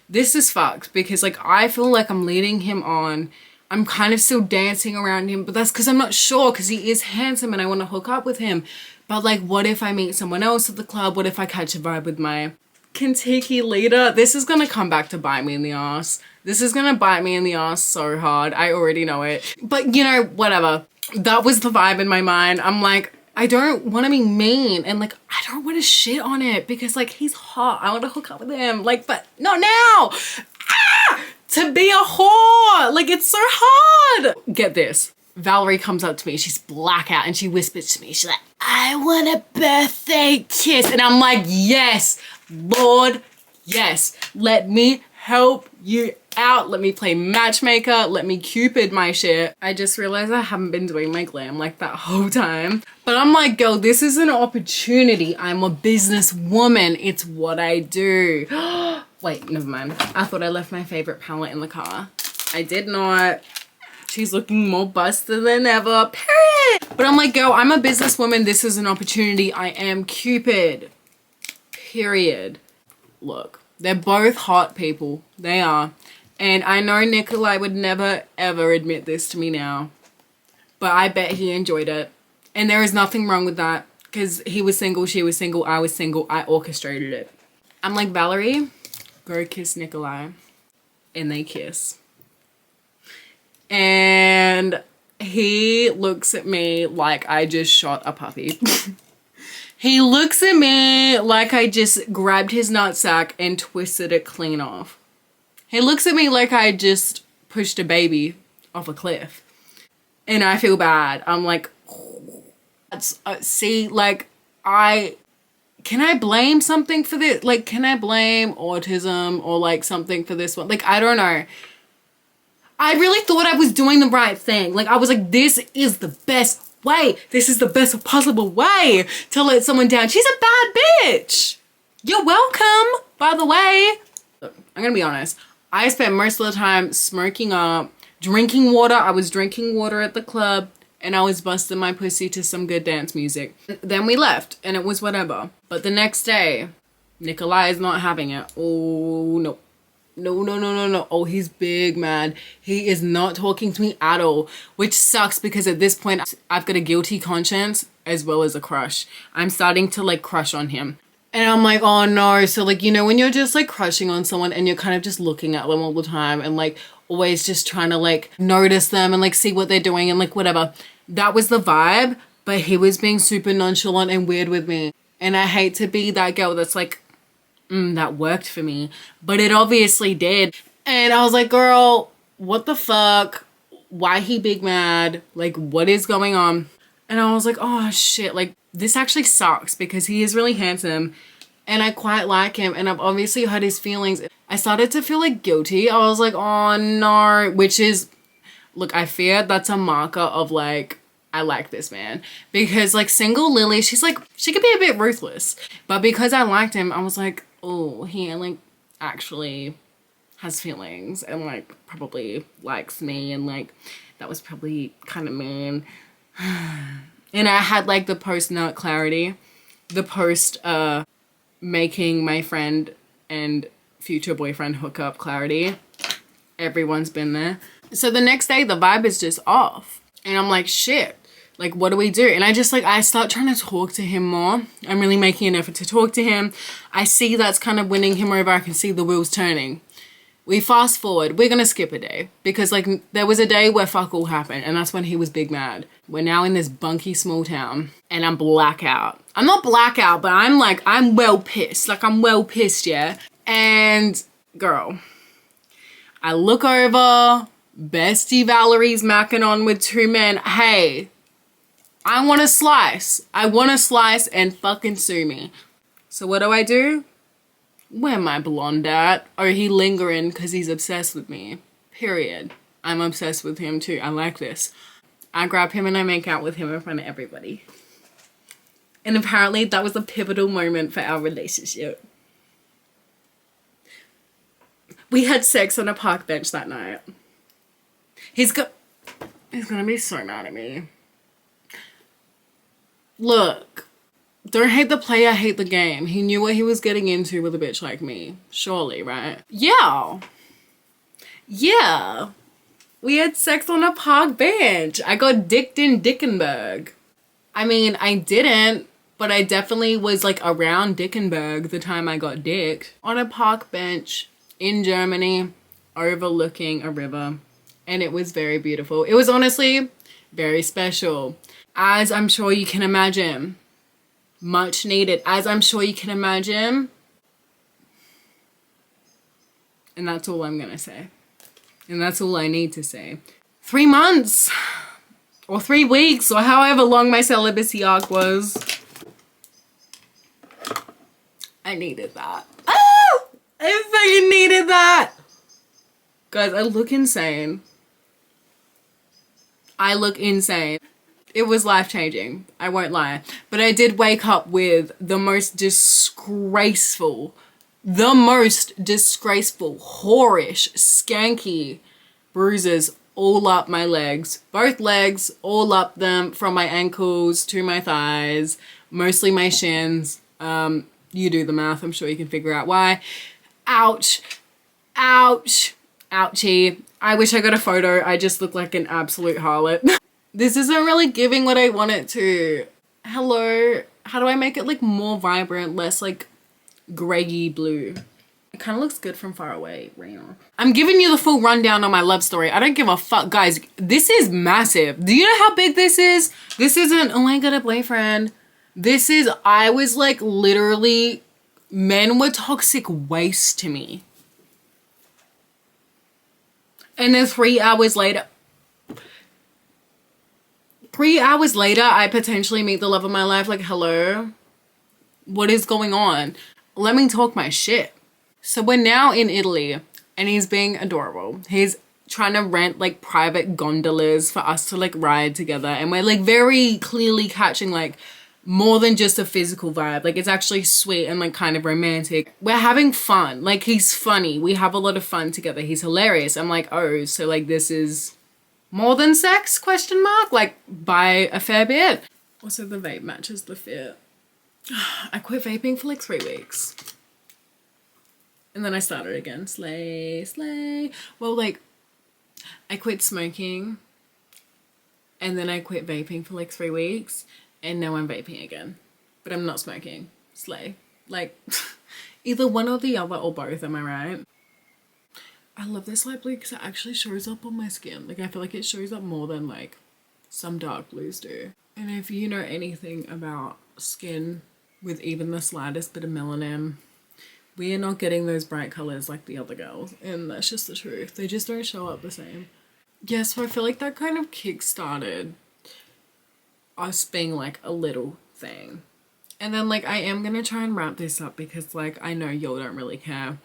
this is fucked, because like, I feel like I'm leading him on. I'm kind of still dancing around him, but that's because I'm not sure, because he is handsome and I want to hook up with him. But like, what if I meet someone else at the club? What if I catch a vibe with my Kentucky leader? This is going to come back to bite me in the ass. This is going to bite me in the ass so hard. I already know it. But you know, whatever. That was the vibe in my mind. I'm like, I don't want to be mean, and like, I don't want to shit on it, because like, he's hot. I want to hook up with him. Like, but not now. Ah! To be a whore. Like, it's so hard. Get this. Valerie comes up to me. She's blackout and she whispers to me. She's like, I want a birthday kiss. And I'm like, yes, Lord, yes. Let me help you out. Let me play matchmaker. Let me Cupid my shit. I just realized I haven't been doing my glam like that whole time. But I'm like, girl, this is an opportunity. I'm a businesswoman. It's what I do. Wait, never mind. I thought I left my favorite palette in the car. I did not. She's looking more busted than ever. Period. But I'm like, girl, I'm a businesswoman. This is an opportunity. I am Cupid. Period. Look, they're both hot people. They are. And I know Nikolai would never, ever admit this to me now. But I bet he enjoyed it. And there is nothing wrong with that. Because he was single, she was single, I was single. I orchestrated it. I'm like, Valerie, go kiss Nikolai. And they kiss. And he looks at me like I just shot a puppy. He looks at me like I just grabbed his nutsack and twisted it clean off. He looks at me like I just pushed a baby off a cliff. And I feel bad. I'm like, see, like, can I blame something for this? Like, can I blame autism or like something for this one? Like, I don't know. I really thought I was doing the right thing. Like, I was like, this is the best way. This is the best possible way to let someone down. She's a bad bitch. You're welcome, by the way. Look, I'm gonna be honest. I spent most of the time smoking up, drinking water. I was drinking water at the club and I was busting my pussy to some good dance music. Then we left and it was whatever. But the next day, Nikolai is not having it. Oh, no. No. Oh, he's big mad. He is not talking to me at all, which sucks because at this point, I've got a guilty conscience as well as a crush. I'm starting to like crush on him. And I'm like, oh no. So like, you know, when you're just like crushing on someone and you're kind of just looking at them all the time and like always just trying to like notice them and like see what they're doing and like whatever. That was the vibe, but he was being super nonchalant and weird with me. And I hate to be that girl that's like, that worked for me, but it obviously did. And I was like, girl, what the fuck? Why he big mad? Like, what is going on? And I was like, oh shit, like this actually sucks because he is really handsome and I quite like him and I've obviously hurt his feelings. I started to feel like guilty. I was like, oh no, which is, look, I fear that's a marker of like, I like this man because like single Lily, she's like, she could be a bit ruthless, but because I liked him, I was like, oh, he like actually has feelings and like probably likes me and like that was probably kind of mean. And I had like the post nut clarity, the post making my friend and future boyfriend hook up clarity. Everyone's been there. So the next day the vibe is just off and I'm like, shit, like what do we do? And I start trying to talk to him more. I'm really making an effort to talk to him. I see that's kind of winning him over. I can see the wheels turning. We fast forward. We're gonna skip a day because like there was a day where fuck all happened and that's when he was big mad. We're now in this bunky small town and I'm blackout. I'm not blackout, but I'm well pissed. Like I'm well pissed, yeah? And girl, I look over, bestie Valerie's macking on with two men. Hey, I want a slice. I want a slice and fucking sue me. So what do? Where my blonde at? Or he lingering because he's obsessed with me. Period. I'm obsessed with him too. I like this. I grab him and I make out with him in front of everybody. And apparently that was a pivotal moment for our relationship. We had sex on a park bench that night. He's gonna be so mad at me. Look, don't hate the player, hate the game. He knew what he was getting into with a bitch like me. Surely, right? Yeah. Yeah. We had sex on a park bench. I got dicked in Dickenberg. I mean, I didn't, but I definitely was like around Dickenberg the time I got dicked. On a park bench in Germany, overlooking a river. And it was very beautiful. It was honestly very special. As I'm sure you can imagine. Much needed. As I'm sure you can imagine. And that's all I'm gonna say. And that's all I need to say. 3 months. Or 3 weeks. Or however long my celibacy arc was. I needed that. Oh! I fucking needed that! Guys, I look insane. I look insane. It was life-changing, I won't lie. But I did wake up with the most disgraceful, whorish, skanky bruises all up my legs. Both legs, all up them from my ankles to my thighs, mostly my shins. You do the math, I'm sure you can figure out why. Ouch, ouch, ouchie. I wish I got a photo. I just look like an absolute harlot. This isn't really giving what I want it to. Hello. How do I make it like more vibrant, less like grayy blue? It kind of looks good from far away, Raina. I'm giving you the full rundown on my love story. I don't give a fuck, guys. This is massive. Do you know how big this is? This isn't, oh, I got a boyfriend. This is, I was like literally, men were toxic waste to me. And then 3 hours later, I potentially meet the love of my life. Like, hello? What is going on? Let me talk my shit. So we're now in Italy and he's being adorable. He's trying to rent like private gondolas for us to like ride together. And we're like very clearly catching like more than just a physical vibe. Like it's actually sweet and like kind of romantic. We're having fun. Like he's funny. We have a lot of fun together. He's hilarious. I'm like, oh, so like this is more than sex? Question mark. Like by a fair bit. Also the vape matches the fit. I quit vaping for like 3 weeks. And then I started again. Slay, slay. Well, like, I quit smoking. And then I quit vaping for like 3 weeks. And now I'm vaping again. But I'm not smoking. Slay. Like, either one or the other or both, am I right? I love this light blue because it actually shows up on my skin. Like, I feel like it shows up more than like some dark blues do. And if you know anything about skin with even the slightest bit of melanin, we are not getting those bright colors like the other girls, and that's just the truth. They just don't show up the same. Yeah, so I feel like that kind of kick-started us being like a little thing. And then like I am gonna try and wrap this up because like I know y'all don't really care,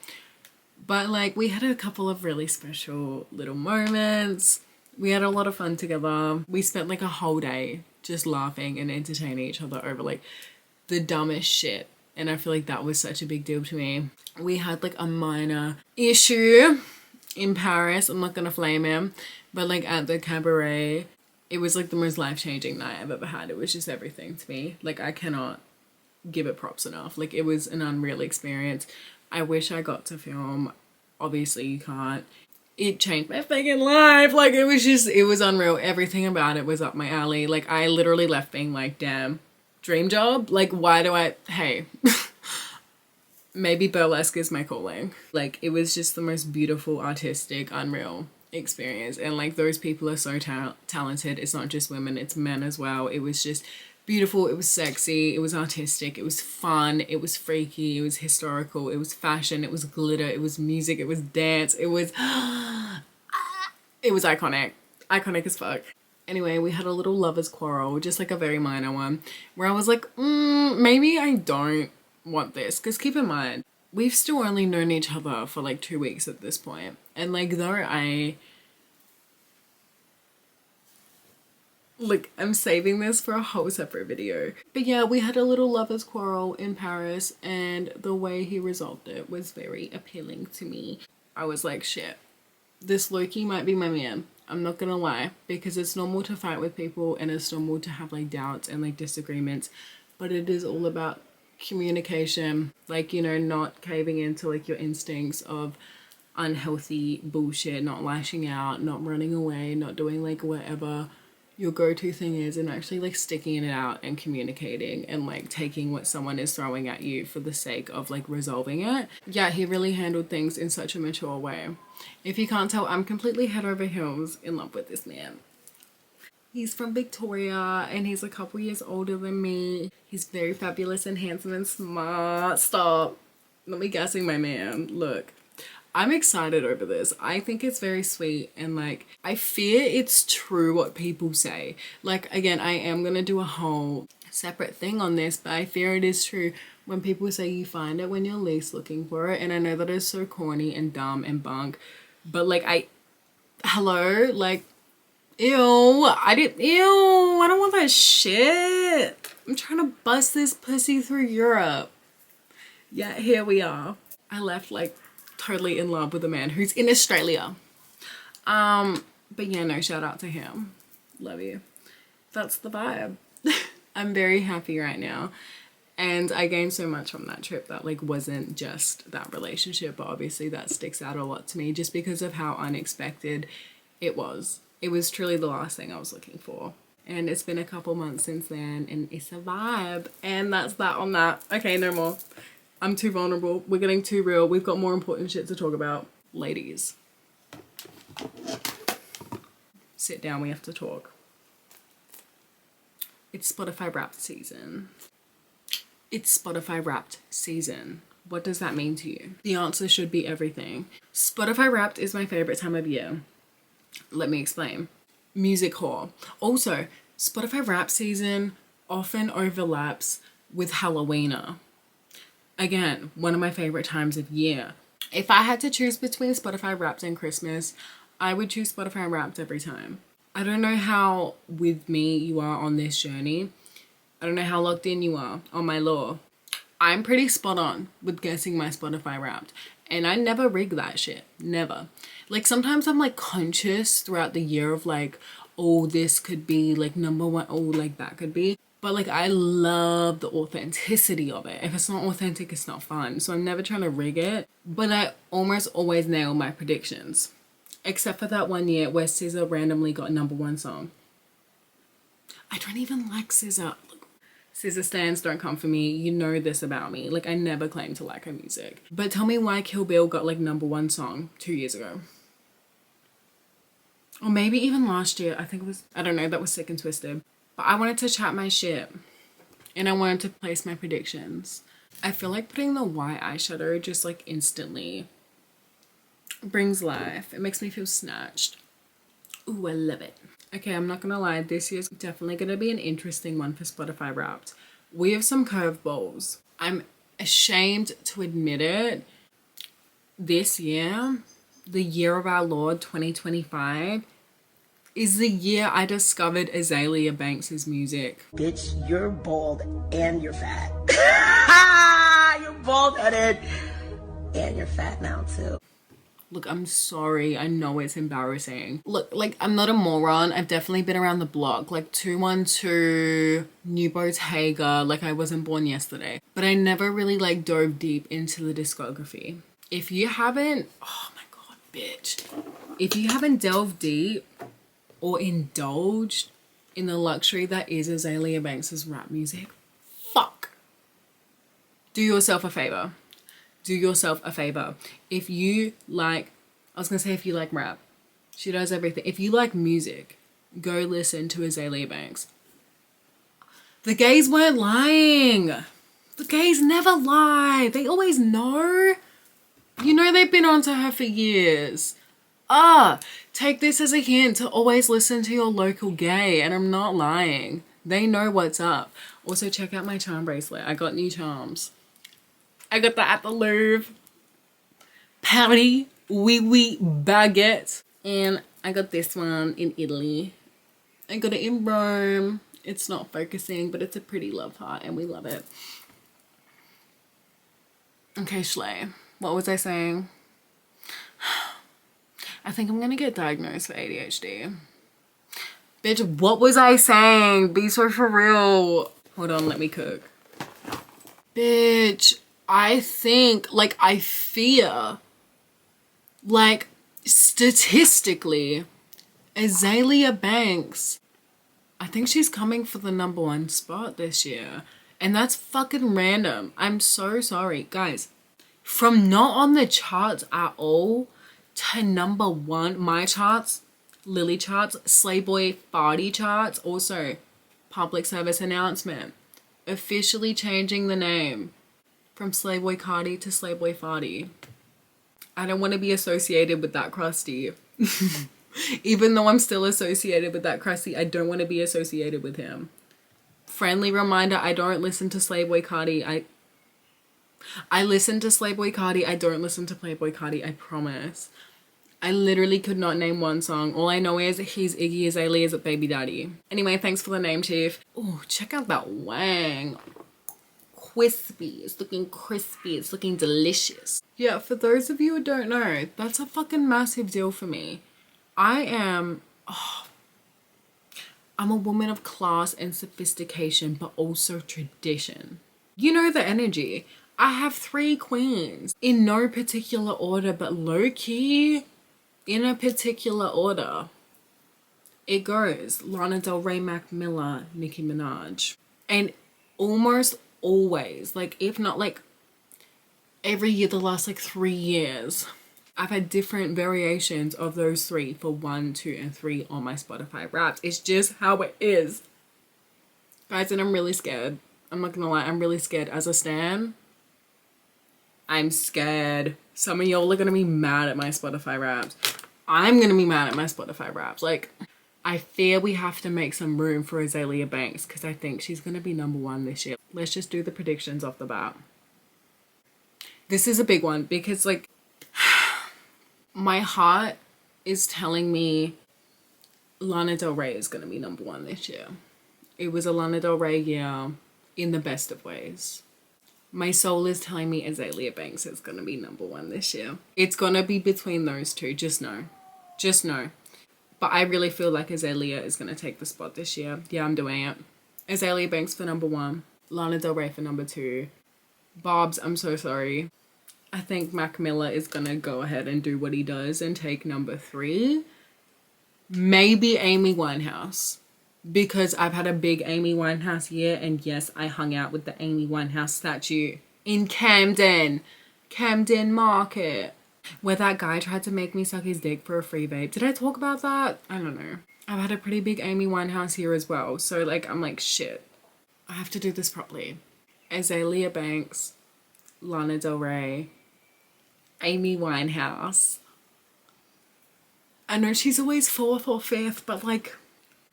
but like we had a couple of really special little moments. We had a lot of fun together. We spent like a whole day just laughing and entertaining each other over like the dumbest shit. And I feel like that was such a big deal to me. We had like a minor issue in Paris. I'm not gonna flame him. But like at the cabaret, it was like the most life-changing night I've ever had. It was just everything to me. Like I cannot give it props enough. Like it was an unreal experience. I wish I got to film. Obviously you can't. It changed my fucking life. Like it was unreal. Everything about it was up my alley. Like I literally left being like, damn, dream job? Like why do I, hey, maybe burlesque is my calling. Like it was just the most beautiful, artistic, unreal experience. And like those people are so talented. It's not just women, it's men as well. It was just beautiful. It was sexy. It was artistic. It was fun. It was freaky. It was historical. It was fashion. It was glitter. It was music. It was dance. It was iconic. Iconic as fuck. Anyway, we had a little lovers quarrel, just like a very minor one, where I was like, maybe I don't want this. Because keep in mind, we've still only known each other for like 2 weeks at this point. And like, though I'm saving this for a whole separate video. But yeah, we had a little lovers quarrel in Paris and the way he resolved it was very appealing to me. I was like, shit, this Loki might be my man. I'm not gonna lie, because it's normal to fight with people and it's normal to have like doubts and like disagreements, but it is all about communication, like, you know, not caving into like your instincts of unhealthy bullshit, not lashing out, not running away, not doing like whatever your go-to thing is, and actually like sticking it out and communicating and like taking what someone is throwing at you for the sake of like resolving it. Yeah, he really handled things in such a mature way. If you can't tell, I'm completely head over heels in love with this man. He's from Victoria and he's a couple years older than me. He's very fabulous and handsome and smart. Stop. Not me gassing my man. Look, I'm excited over this. I think it's very sweet, and like I fear it's true what people say. Like again, I am gonna do a whole separate thing on this, but I fear it is true when people say you find it when you're least looking for it. And I know that is so corny and dumb and bunk, but like hello, like ew, I don't want that shit. I'm trying to bust this pussy through Europe. Yeah, here we are. I left like totally in love with a man who's in Australia. But yeah, no, shout out to him. Love you. That's the vibe. I'm very happy right now. And I gained so much from that trip that like wasn't just that relationship, but obviously that sticks out a lot to me just because of how unexpected it was. It was truly the last thing I was looking for. And it's been a couple months since then and it's a vibe. And that's that on that. Okay, no more. I'm too vulnerable. We're getting too real. We've got more important shit to talk about. Ladies. Sit down, we have to talk. It's Spotify Wrapped season. It's Spotify Wrapped season. What does that mean to you? The answer should be everything. Spotify Wrapped is my favorite time of year. Let me explain. Music Hall. Also, Spotify Rap season often overlaps with Halloweener. Again, one of my favorite times of year. If I had to choose between Spotify Wrapped and Christmas, I would choose Spotify Wrapped every time. I don't know how with me you are on this journey. I don't know how locked in you are on my lore. I'm pretty spot on with guessing my Spotify Wrapped. And I never rig that shit. Never. Like sometimes I'm like conscious throughout the year of like, oh, this could be like number one. Oh, like that could be. But like I love the authenticity of it. If it's not authentic, it's not fun. So I'm never trying to rig it. But I almost always nail my predictions. Except for that one year where SZA randomly got number one song. I don't even like SZA. SZA stans don't come for me. You know this about me. Like I never claim to like her music. But tell me why Kill Bill got like number one song 2 years ago. Or maybe even last year. I think it was, I don't know, that was Sick and Twisted. But I wanted to chat my shit. And I wanted to place my predictions. I feel like putting the white eyeshadow just like instantly brings life. It makes me feel snatched. Ooh, I love it. Okay, I'm not gonna lie, this year's definitely gonna be an interesting one for Spotify Wrapped. We have some curveballs. I'm ashamed to admit it. This year, the year of our Lord 2025, is the year I discovered Azealia Banks' music. Bitch, you're bald and you're fat. You're bald-headed and you're fat now too. Look, I'm sorry. I know it's embarrassing. Look, like, I'm not a moron. I've definitely been around the block. Like, 212, New Bottega, like, I wasn't born yesterday. But I never really, like, dove deep into the discography. If you haven't... Oh, my God, bitch. If you haven't delved deep or indulged in the luxury that is Azealia Banks' rap music, fuck. Do yourself a favor. Do yourself a favor. If you like, I was gonna say if you like rap, she does everything. If you like music, go listen to Azealia Banks. The gays weren't lying. The gays never lie. They always know. You know they've been onto her for years. Take this as a hint to always listen to your local gay, and I'm not lying. They know what's up. Also, check out my charm bracelet. I got new charms. I got that at the Louvre. Paris, oui, baguette. And I got this one in Italy. I got it in Rome. It's not focusing, but it's a pretty love heart and we love it. Okay, Shley. What was I saying? I think I'm gonna get diagnosed for ADHD. Bitch, what was I saying? Be so for real. Hold on, let me cook. Bitch. I think, like, I fear, like, statistically, Azealia Banks, I think she's coming for the number one spot this year. And that's fucking random. I'm so sorry. Guys, from not on the charts at all to number one, my charts, Lily charts, Slayboy Farty charts, also public service announcement, officially changing the name. From Slayboy Cardi to Slayboy Farty. I don't want to be associated with that crusty. Even though I'm still associated with that crusty, I don't want to be associated with him. Friendly reminder, I don't listen to Slayboy Cardi. I listen to Slayboy Cardi. I don't listen to Playboy Cardi. I promise. I literally could not name one song. All I know is he's Iggy Azalea's baby daddy. Anyway, thanks for the name, Chief. Oh, check out that wang. Crispy. It's looking crispy. It's looking delicious. Yeah, for those of you who don't know, that's a fucking massive deal for me. I'm a woman of class and sophistication, but also tradition. You know the energy. I have 3 queens in no particular order, but low-key in a particular order. It goes Lana Del Rey, Mac Miller, Nicki Minaj. And almost always, like, if not like every year the last like 3 years, I've had different variations of those 3 for 1, 2, and 3 on my Spotify Wrapped. It's just how it is, guys. And I'm really scared. I'm not gonna lie, I'm really scared as a stan. I'm scared. Some of y'all are gonna be mad at my Spotify Wrapped. I'm gonna be mad at my Spotify Wrapped. Like, I fear we have to make some room for Azalea Banks because I think she's gonna be number one this year. Let's just do the predictions off the bat. This is a big one because, like, my heart is telling me Lana Del Rey is gonna be number one this year. It was a Lana Del Rey year in the best of ways. My soul is telling me Azalea Banks is gonna be number one this year. It's gonna be between those two, just know. Just know. But I really feel like Azalea is gonna take the spot this year. Yeah, I'm doing it. Azalea Banks for number one. Lana Del Rey for number two. Bob's, I'm so sorry. I think Mac Miller is gonna go ahead and do what he does and take number three. Maybe Amy Winehouse. Because I've had a big Amy Winehouse year, and yes, I hung out with the Amy Winehouse statue in Camden Market, where that guy tried to make me suck his dick for a free vape. Did I talk about that? I don't know. I've had a pretty big Amy Winehouse here as well, so like I'm like, shit, I have to do this properly. Azalea Banks, Lana Del Rey, Amy Winehouse. I know she's always fourth or fifth, but like,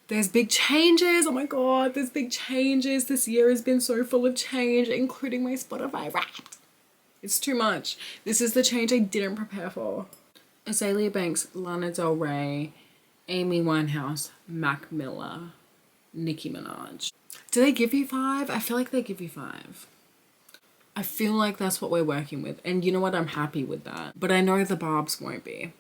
there's big changes. Oh my god, there's big changes. This year has been so full of change, including my Spotify Wrapped. It's too much. This is the change I didn't prepare for. Azalea Banks, Lana Del Rey, Amy Winehouse, Mac Miller, Nicki Minaj. Do they give you 5? I feel like they give you 5. I feel like that's what we're working with. And you know what? I'm happy with that. But I know the Barbs won't be.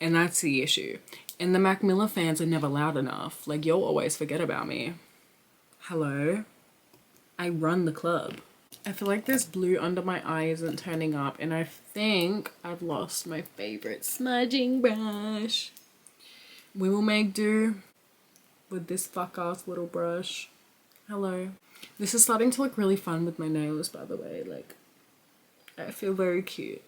And that's the issue. And the Mac Miller fans are never loud enough. Like, you'll always forget about me. Hello? I run the club. I feel like this blue under my eye isn't turning up, and I think I've lost my favorite smudging brush. We will make do with this fuck-ass little brush. Hello? This is starting to look really fun with my nails, by the way. Like, I feel very cute.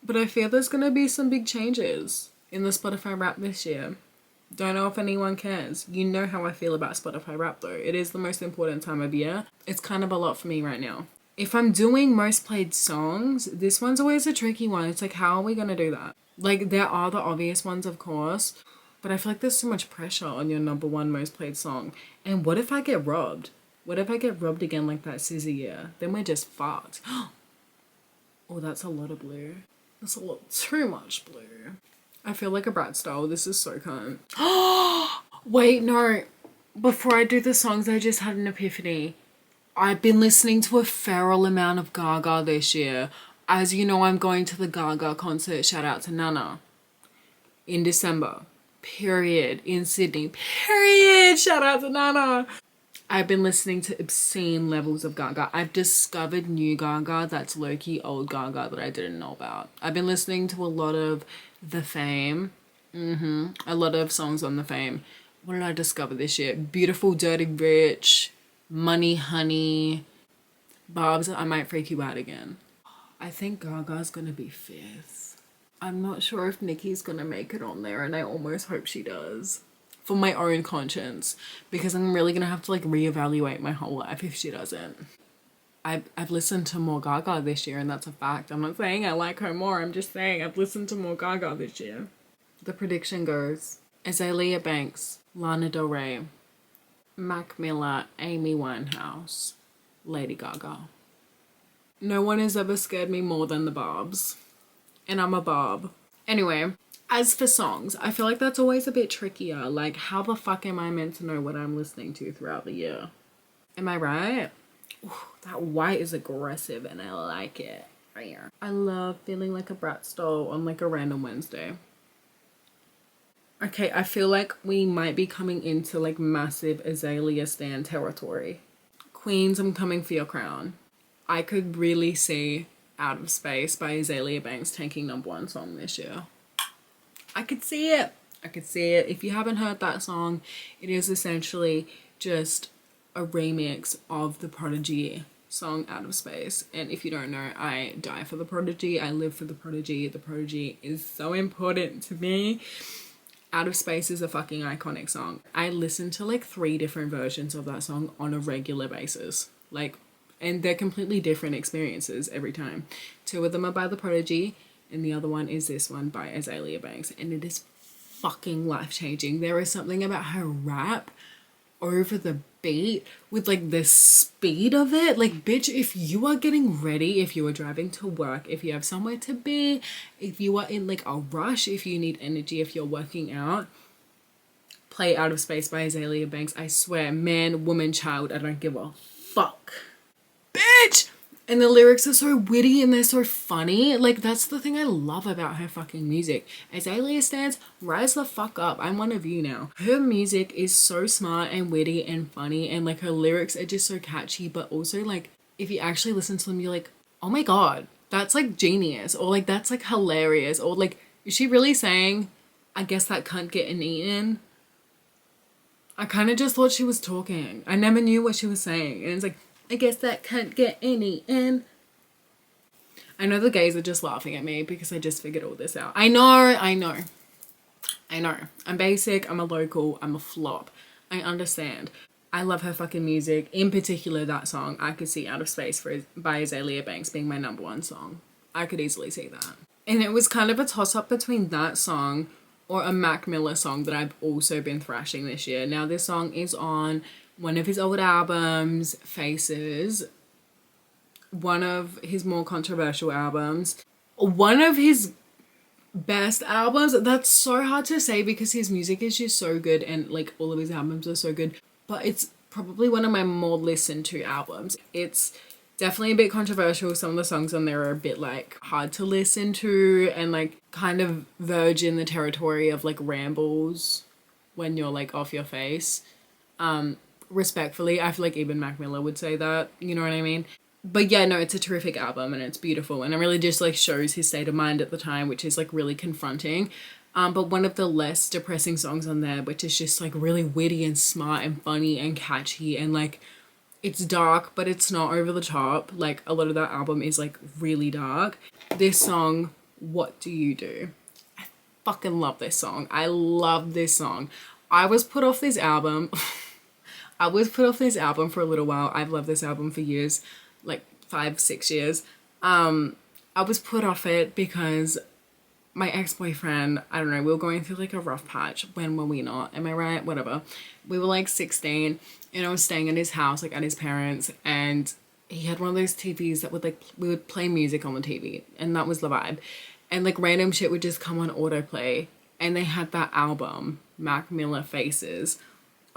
But I fear there's gonna be some big changes in the Spotify Wrapped this year. Don't know if anyone cares. You know how I feel about Spotify Wrapped though. It is the most important time of year. It's kind of a lot for me right now. If I'm doing most played songs, this one's always a tricky one. It's like, how are we gonna do that? Like, there are the obvious ones, of course, but I feel like there's so much pressure on your number one most played song. And what if I get robbed? What if I get robbed again like that SZA year? Then we're just fucked. Oh, that's a lot of blue. That's a lot too much blue. I feel like a brat style. This is so cunt. Wait, no. Before I do the songs, I just had an epiphany. I've been listening to a feral amount of Gaga this year. As you know, I'm going to the Gaga concert. Shout out to Nana. In December. Period. In Sydney. Period. Shout out to Nana. I've been listening to obscene levels of Gaga. I've discovered new Gaga that's low-key old Gaga that I didn't know about. I've been listening to a lot of The Fame. A lot of songs on The Fame. What did I discover this year? Beautiful, Dirty, Rich, Money, Honey, Barbs, I Might Freak You Out Again. I think Gaga's gonna be 5th. I'm not sure if Nicki's gonna make it on there, and I almost hope she does. For my own conscience, because I'm really gonna have to like reevaluate my whole life if she doesn't. I've listened to more Gaga this year, and that's a fact. I'm not saying I like her more, I'm just saying I've listened to more Gaga this year. The prediction goes: Azalea Banks, Lana Del Rey, Mac Miller, Amy Winehouse, Lady Gaga. No one has ever scared me more than the Barbs. And I'm a Barb. Anyway, as for songs, I feel like that's always a bit trickier. Like, how the fuck am I meant to know what I'm listening to throughout the year? Am I right? Ooh, that white is aggressive and I like it. I love feeling like a brat stole on like a random Wednesday. Okay, I feel like we might be coming into like massive Azalea stan territory. Queens, I'm coming for your crown. I could really see Out of Space by Azalea Banks taking number 1 song this year. I could see it. I could see it. If you haven't heard that song, it is essentially just a remix of the Prodigy song Out of Space. And if you don't know, I die for the Prodigy. I live for the Prodigy. The Prodigy is so important to me. Out of Space is a fucking iconic song. I listen to like 3 different versions of that song on a regular basis. Like, and they're completely different experiences every time. 2 of them are by the Prodigy, and the other one is this one by Azalea Banks, and it is fucking life-changing. There is something about her rap over the beat with like the speed of it. Like, bitch, if you are getting ready, if you are driving to work, if you have somewhere to be, if you are in like a rush, if you need energy, if you're working out, play Out of Space by Azealia Banks. I swear, man, woman, child, I don't give a fuck. Bitch! And the lyrics are so witty and they're so funny. Like, that's the thing I love about her fucking music. Azealia stands, rise the fuck up. I'm one of you now. Her music is so smart and witty and funny, and like her lyrics are just so catchy, but also like if you actually listen to them, you're like, oh my god, that's like genius, or like that's like hilarious, or like, is she really saying, I guess that cunt getting eaten? I kind of just thought she was talking. I never knew what she was saying. And it's like, I guess that can't get any in. I know the gays are just laughing at me because I just figured all this out. I know. I'm basic, I'm a local, I'm a flop. I understand. I love her fucking music. In particular, that song, I could see Out of Space by Azealia Banks being my #1 song. I could easily see that. And it was kind of a toss-up between that song or a Mac Miller song that I've also been thrashing this year. Now, this song is on one of his old albums, Faces, one of his more controversial albums, one of his best albums. That's so hard to say because his music is just so good and like all of his albums are so good, but it's probably one of my more listened to albums. It's definitely a bit controversial. Some of the songs on there are a bit like hard to listen to and like kind of verge in the territory of like rambles when you're like off your face. Respectfully, I feel like even Mac Miller would say that, you know what I mean? But yeah, no, it's a terrific album and it's beautiful and it really just like shows his state of mind at the time, which is like really confronting. But one of the less depressing songs on there, which is just like really witty and smart and funny and catchy and like it's dark, but it's not over the top. Like a lot of that album is like really dark. This song, What Do You Do? I fucking love this song. I love this song. I was put off this album. I was put off this album for a little while. I've loved this album for years, like 5-6 years. I was put off it because my ex-boyfriend, I don't know, we were going through like a rough patch. When were we not? Am I right? Whatever. We were like 16 and I was staying at his house, like at his parents', and he had one of those TVs that would like, we would play music on the TV and that was the vibe. And like random shit would just come on autoplay and they had that album, Mac Miller Faces,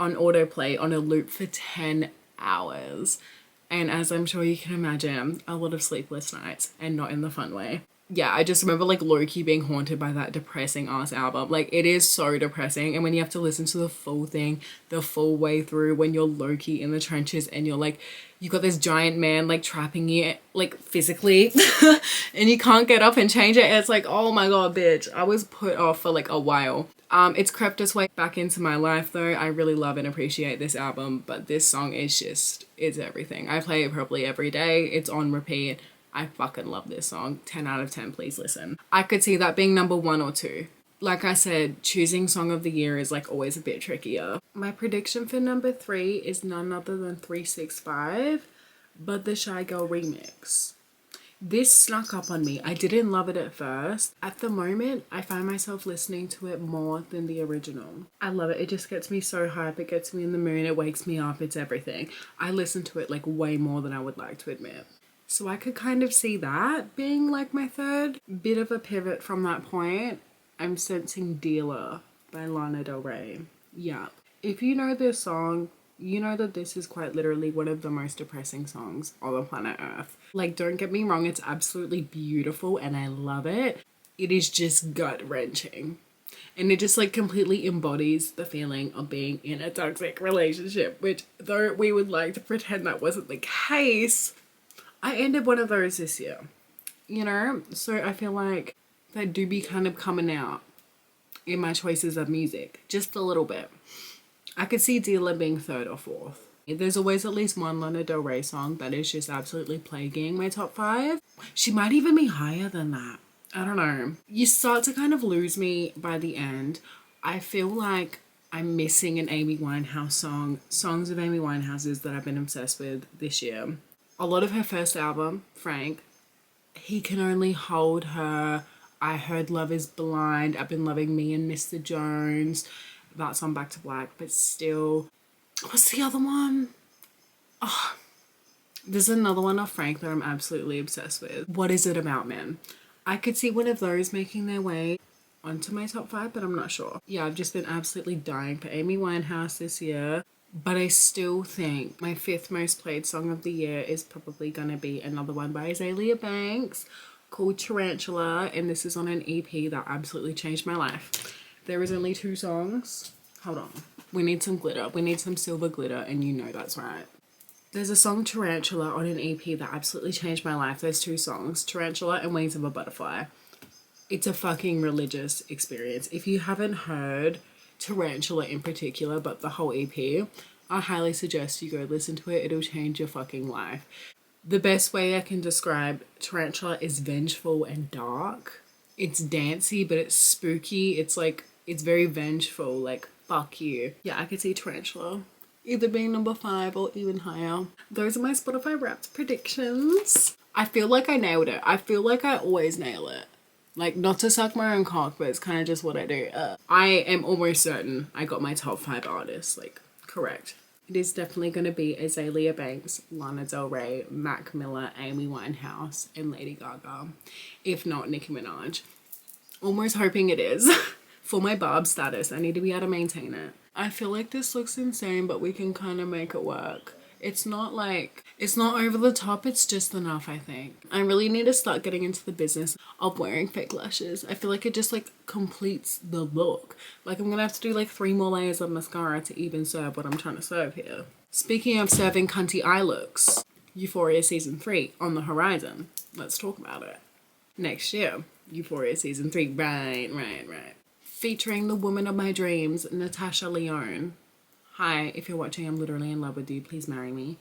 on autoplay on a loop for 10 hours. And as I'm sure you can imagine, a lot of sleepless nights, and not in the fun way. Yeah, I just remember like low-key being haunted by that depressing ass album. Like it is so depressing, and when you have to listen to the full thing the full way through, when you're low-key in the trenches and you're like, you got this giant man like trapping you like physically and you can't get up and change it, it's like, oh my god, bitch. I was put off for like a while. It's crept its way back into my life though. I really love and appreciate this album, but this song is just, it's everything. I play it probably every day. It's on repeat. I fucking love this song. 10 out of 10, please listen. I could see that being #1 or 2. Like I said, choosing song of the year is like always a bit trickier. My prediction for #3 is none other than 365, but the Shy Girl remix. This snuck up on me. I didn't love it at first. At the moment, I find myself listening to it more than the original. I love it. It just gets me so hype. It gets me in the mood. It wakes me up. It's everything. I listen to it like way more than I would like to admit. So I could kind of see that being like my third. Bit of a pivot from that point. I'm sensing Dealer by Lana Del Rey. Yeah. If you know this song, you know that this is quite literally one of the most depressing songs on the planet Earth. Like, don't get me wrong, it's absolutely beautiful and I love it. It is just gut-wrenching. And it just like completely embodies the feeling of being in a toxic relationship, which though we would like to pretend that wasn't the case, I ended one of those this year, you know? So I feel like they do be kind of coming out in my choices of music, just a little bit. I could see Dealer being 3rd or 4th. There's always at least one Lana Del Rey song that is just absolutely plaguing my top 5. She might even be higher than that. I don't know. You start to kind of lose me by the end. I feel like I'm missing an Amy Winehouse song. Songs of Amy Winehouse's that I've been obsessed with this year. A lot of her first album, Frank, he can only hold her. I heard Love is Blind. I've been loving Me and Mr. Jones. That's on Back to Black, but still. What's the other one? Oh, there's another one off Frank that I'm absolutely obsessed with. What Is It About Men? I could see one of those making their way onto my top 5, but I'm not sure. Yeah, I've just been absolutely dying for Amy Winehouse this year. But I still think my 5th most played song of the year is probably gonna be another one by Azalea Banks called Tarantula, and this is on an EP that absolutely changed my life. There is only 2 songs. Hold on. We need some glitter. We need some silver glitter, and you know that's right. There's a song Tarantula on an EP that absolutely changed my life. There's 2 songs, Tarantula and Wings of a Butterfly. It's a fucking religious experience. If you haven't heard Tarantula in particular, but the whole EP, I highly suggest you go listen to it. It'll change your fucking life. The best way I can describe Tarantula is vengeful and dark. It's dancey, but it's spooky. It's like, it's very vengeful, like, fuck you. Yeah, I could see Tarantula either being number 5 or even higher. Those are my Spotify Wrapped predictions. I feel like I nailed it. I feel like I always nail it. Like, not to suck my own cock, but it's kind of just what I do. I am almost certain I got my top 5 artists, like, correct. It is definitely going to be Azalea Banks, Lana Del Rey, Mac Miller, Amy Winehouse, and Lady Gaga. If not, Nicki Minaj. Almost hoping it is. For my Barb status, I need to be able to maintain it. I feel like this looks insane, but we can kind of make it work. It's not like, it's not over the top, it's just enough, I think. I really need to start getting into the business of wearing fake lashes. I feel like it just like completes the look. Like I'm gonna have to do like 3 more layers of mascara to even serve what I'm trying to serve here. Speaking of serving cunty eye looks, Euphoria Season 3 on the horizon. Let's talk about it. Next year, Euphoria Season 3, right. Featuring the woman of my dreams, Natasha Lyonne. Hi, if you're watching, I'm literally in love with you. Please marry me.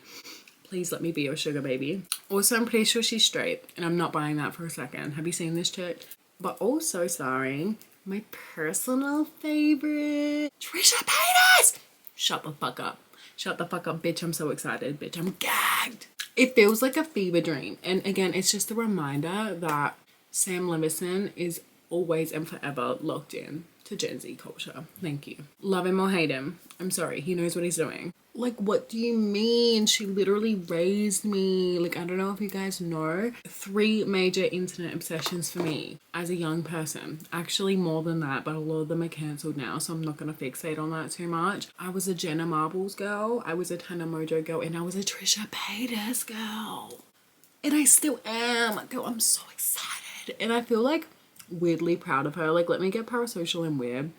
Please let me be your sugar baby. Also, I'm pretty sure she's straight, and I'm not buying that for a second. Have you seen this chick? But also starring my personal favorite, Trisha Paytas. Shut the fuck up. Shut the fuck up, bitch. I'm so excited, bitch. I'm gagged. It feels like a fever dream. And again, it's just a reminder that Sam Levinson is always and forever locked in to Gen Z culture. Thank you. Love him or hate him. I'm sorry, he knows what he's doing. Like, what do you mean? She literally raised me. Like, I don't know if you guys know. 3 major internet obsessions for me as a young person. Actually more than that, but a lot of them are cancelled now, so I'm not gonna fixate on that too much. I was a Jenna Marbles girl, I was a Tana Mojo girl, and I was a Trisha Paytas girl. And I still am. Girl, I'm so excited. And I feel like weirdly proud of her. Like, let me get parasocial and weird.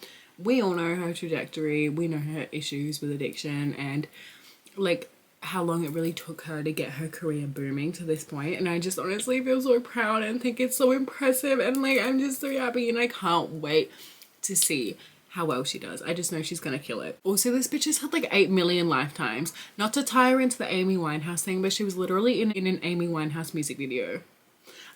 We all know her trajectory. We know her issues with addiction and like how long it really took her to get her career booming to this point. And I just honestly feel so proud and think it's so impressive. And like, I'm just so happy and I can't wait to see how well she does. I just know she's gonna kill it. Also, this bitch has had like 8 million lifetimes. Not to tie her into the Amy Winehouse thing, but she was literally in an Amy Winehouse music video.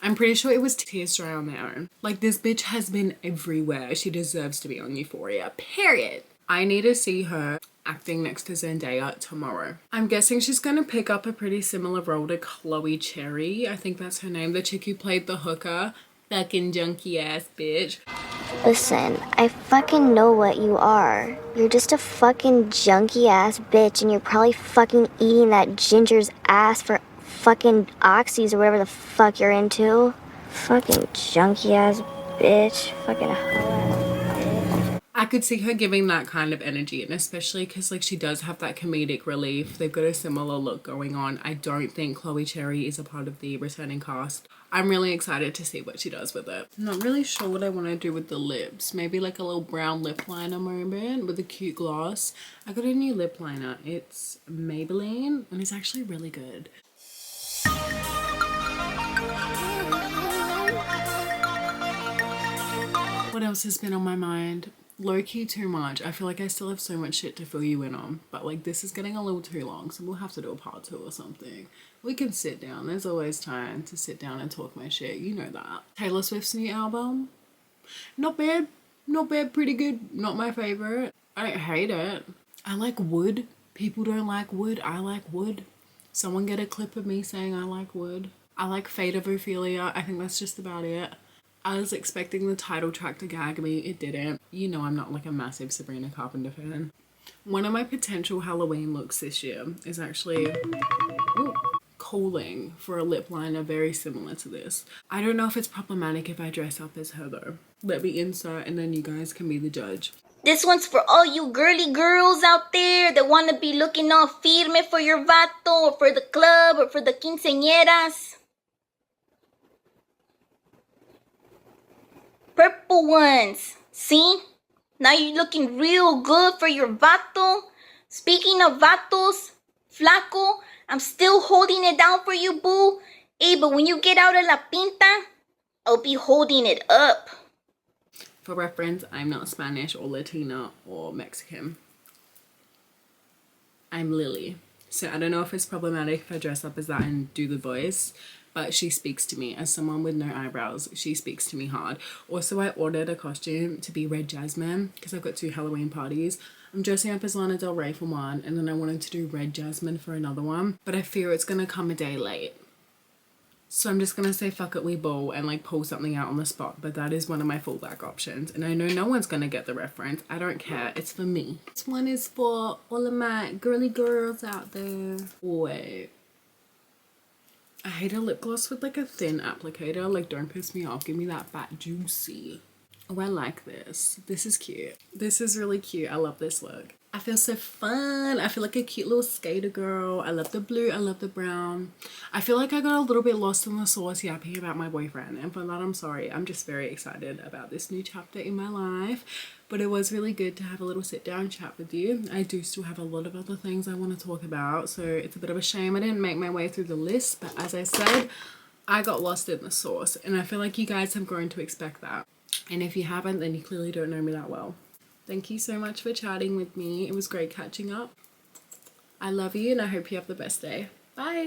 I'm pretty sure it was Tears Dry on Their Own. Like, this bitch has been everywhere. She deserves to be on Euphoria, period. I need to see her acting next to Zendaya tomorrow. I'm guessing she's gonna pick up a pretty similar role to Chloe Cherry. I think that's her name. The chick who played the hooker. Fucking junky ass bitch. Listen, I fucking know what you are. You're just a fucking junky ass bitch and you're probably fucking eating that ginger's ass for fucking oxys or whatever the fuck you're into. Fucking junky ass bitch. Fucking hoe. I could see her giving that kind of energy, and especially because like she does have that comedic relief. They've got a similar look going on. I don't think Chloe Cherry is a part of the returning cast. I'm really excited to see what she does with it. I'm not really sure what I want to do with the lips. Maybe like a little brown lip liner moment with a cute gloss. I got a new lip liner. It's Maybelline and it's actually really good. What else has been on my mind? Low-key too much. I feel like I still have so much shit to fill you in on, but like this is getting a little too long, so we'll have to do a part 2 or something. We can sit down. There's always time to sit down and talk my shit. You know that. Taylor Swift's new album. Not bad. Not bad. Pretty good. Not my favorite. I don't hate it. I like Wood. People don't like Wood. I like Wood. Someone get a clip of me saying I like Wood. I like Fate of Ophelia. I think that's just about it. I was expecting the title track to gag me. It didn't. You know I'm not like a massive Sabrina Carpenter fan. One of my potential Halloween looks this year is actually calling for a lip liner very similar to this. I don't know if it's problematic if I dress up as her though. Let me insert and then you guys can be the judge. This one's for all you girly girls out there that want to be looking all firme for your vato or for the club or for the quinceañeras. Purple ones. See? Now you're looking real good for your vato. Speaking of vatos, flaco, I'm still holding it down for you, boo. Hey, but when you get out of La Pinta, I'll be holding it up. For reference, I'm not Spanish or Latina or Mexican. I'm Lily. So I don't know if it's problematic if I dress up as that and do the voice, but she speaks to me as someone with no eyebrows. She speaks to me hard. Also, I ordered a costume to be Red Jasmine because I've got 2 Halloween parties. I'm dressing up as Lana Del Rey for one, and then I wanted to do Red Jasmine for another one, but I fear it's gonna come a day late. So I'm just gonna say fuck it, we ball and like pull something out on the spot, but that is one of my fallback options. And I know no one's gonna get the reference. I don't care, it's for me. This one is for all of my girly girls out there. Wait. I hate a lip gloss with like a thin applicator. Like, don't piss me off, give me that fat juicy. Oh, I like this. This is cute. This is really cute. I love this look. I feel so fun. I feel like a cute little skater girl. I love the blue. I love the brown. I feel like I got a little bit lost in the sauce yapping about my boyfriend, and for that I'm sorry. I'm just very excited about this new chapter in my life. But it was really good to have a little sit down chat with you. I do still have a lot of other things I want to talk about, so it's a bit of a shame I didn't make my way through the list, but as I said, I got lost in the sauce, and I feel like you guys have grown to expect that. And if you haven't, then you clearly don't know me that well. Thank you so much for chatting with me. It was great catching up. I love you and I hope you have the best day. Bye.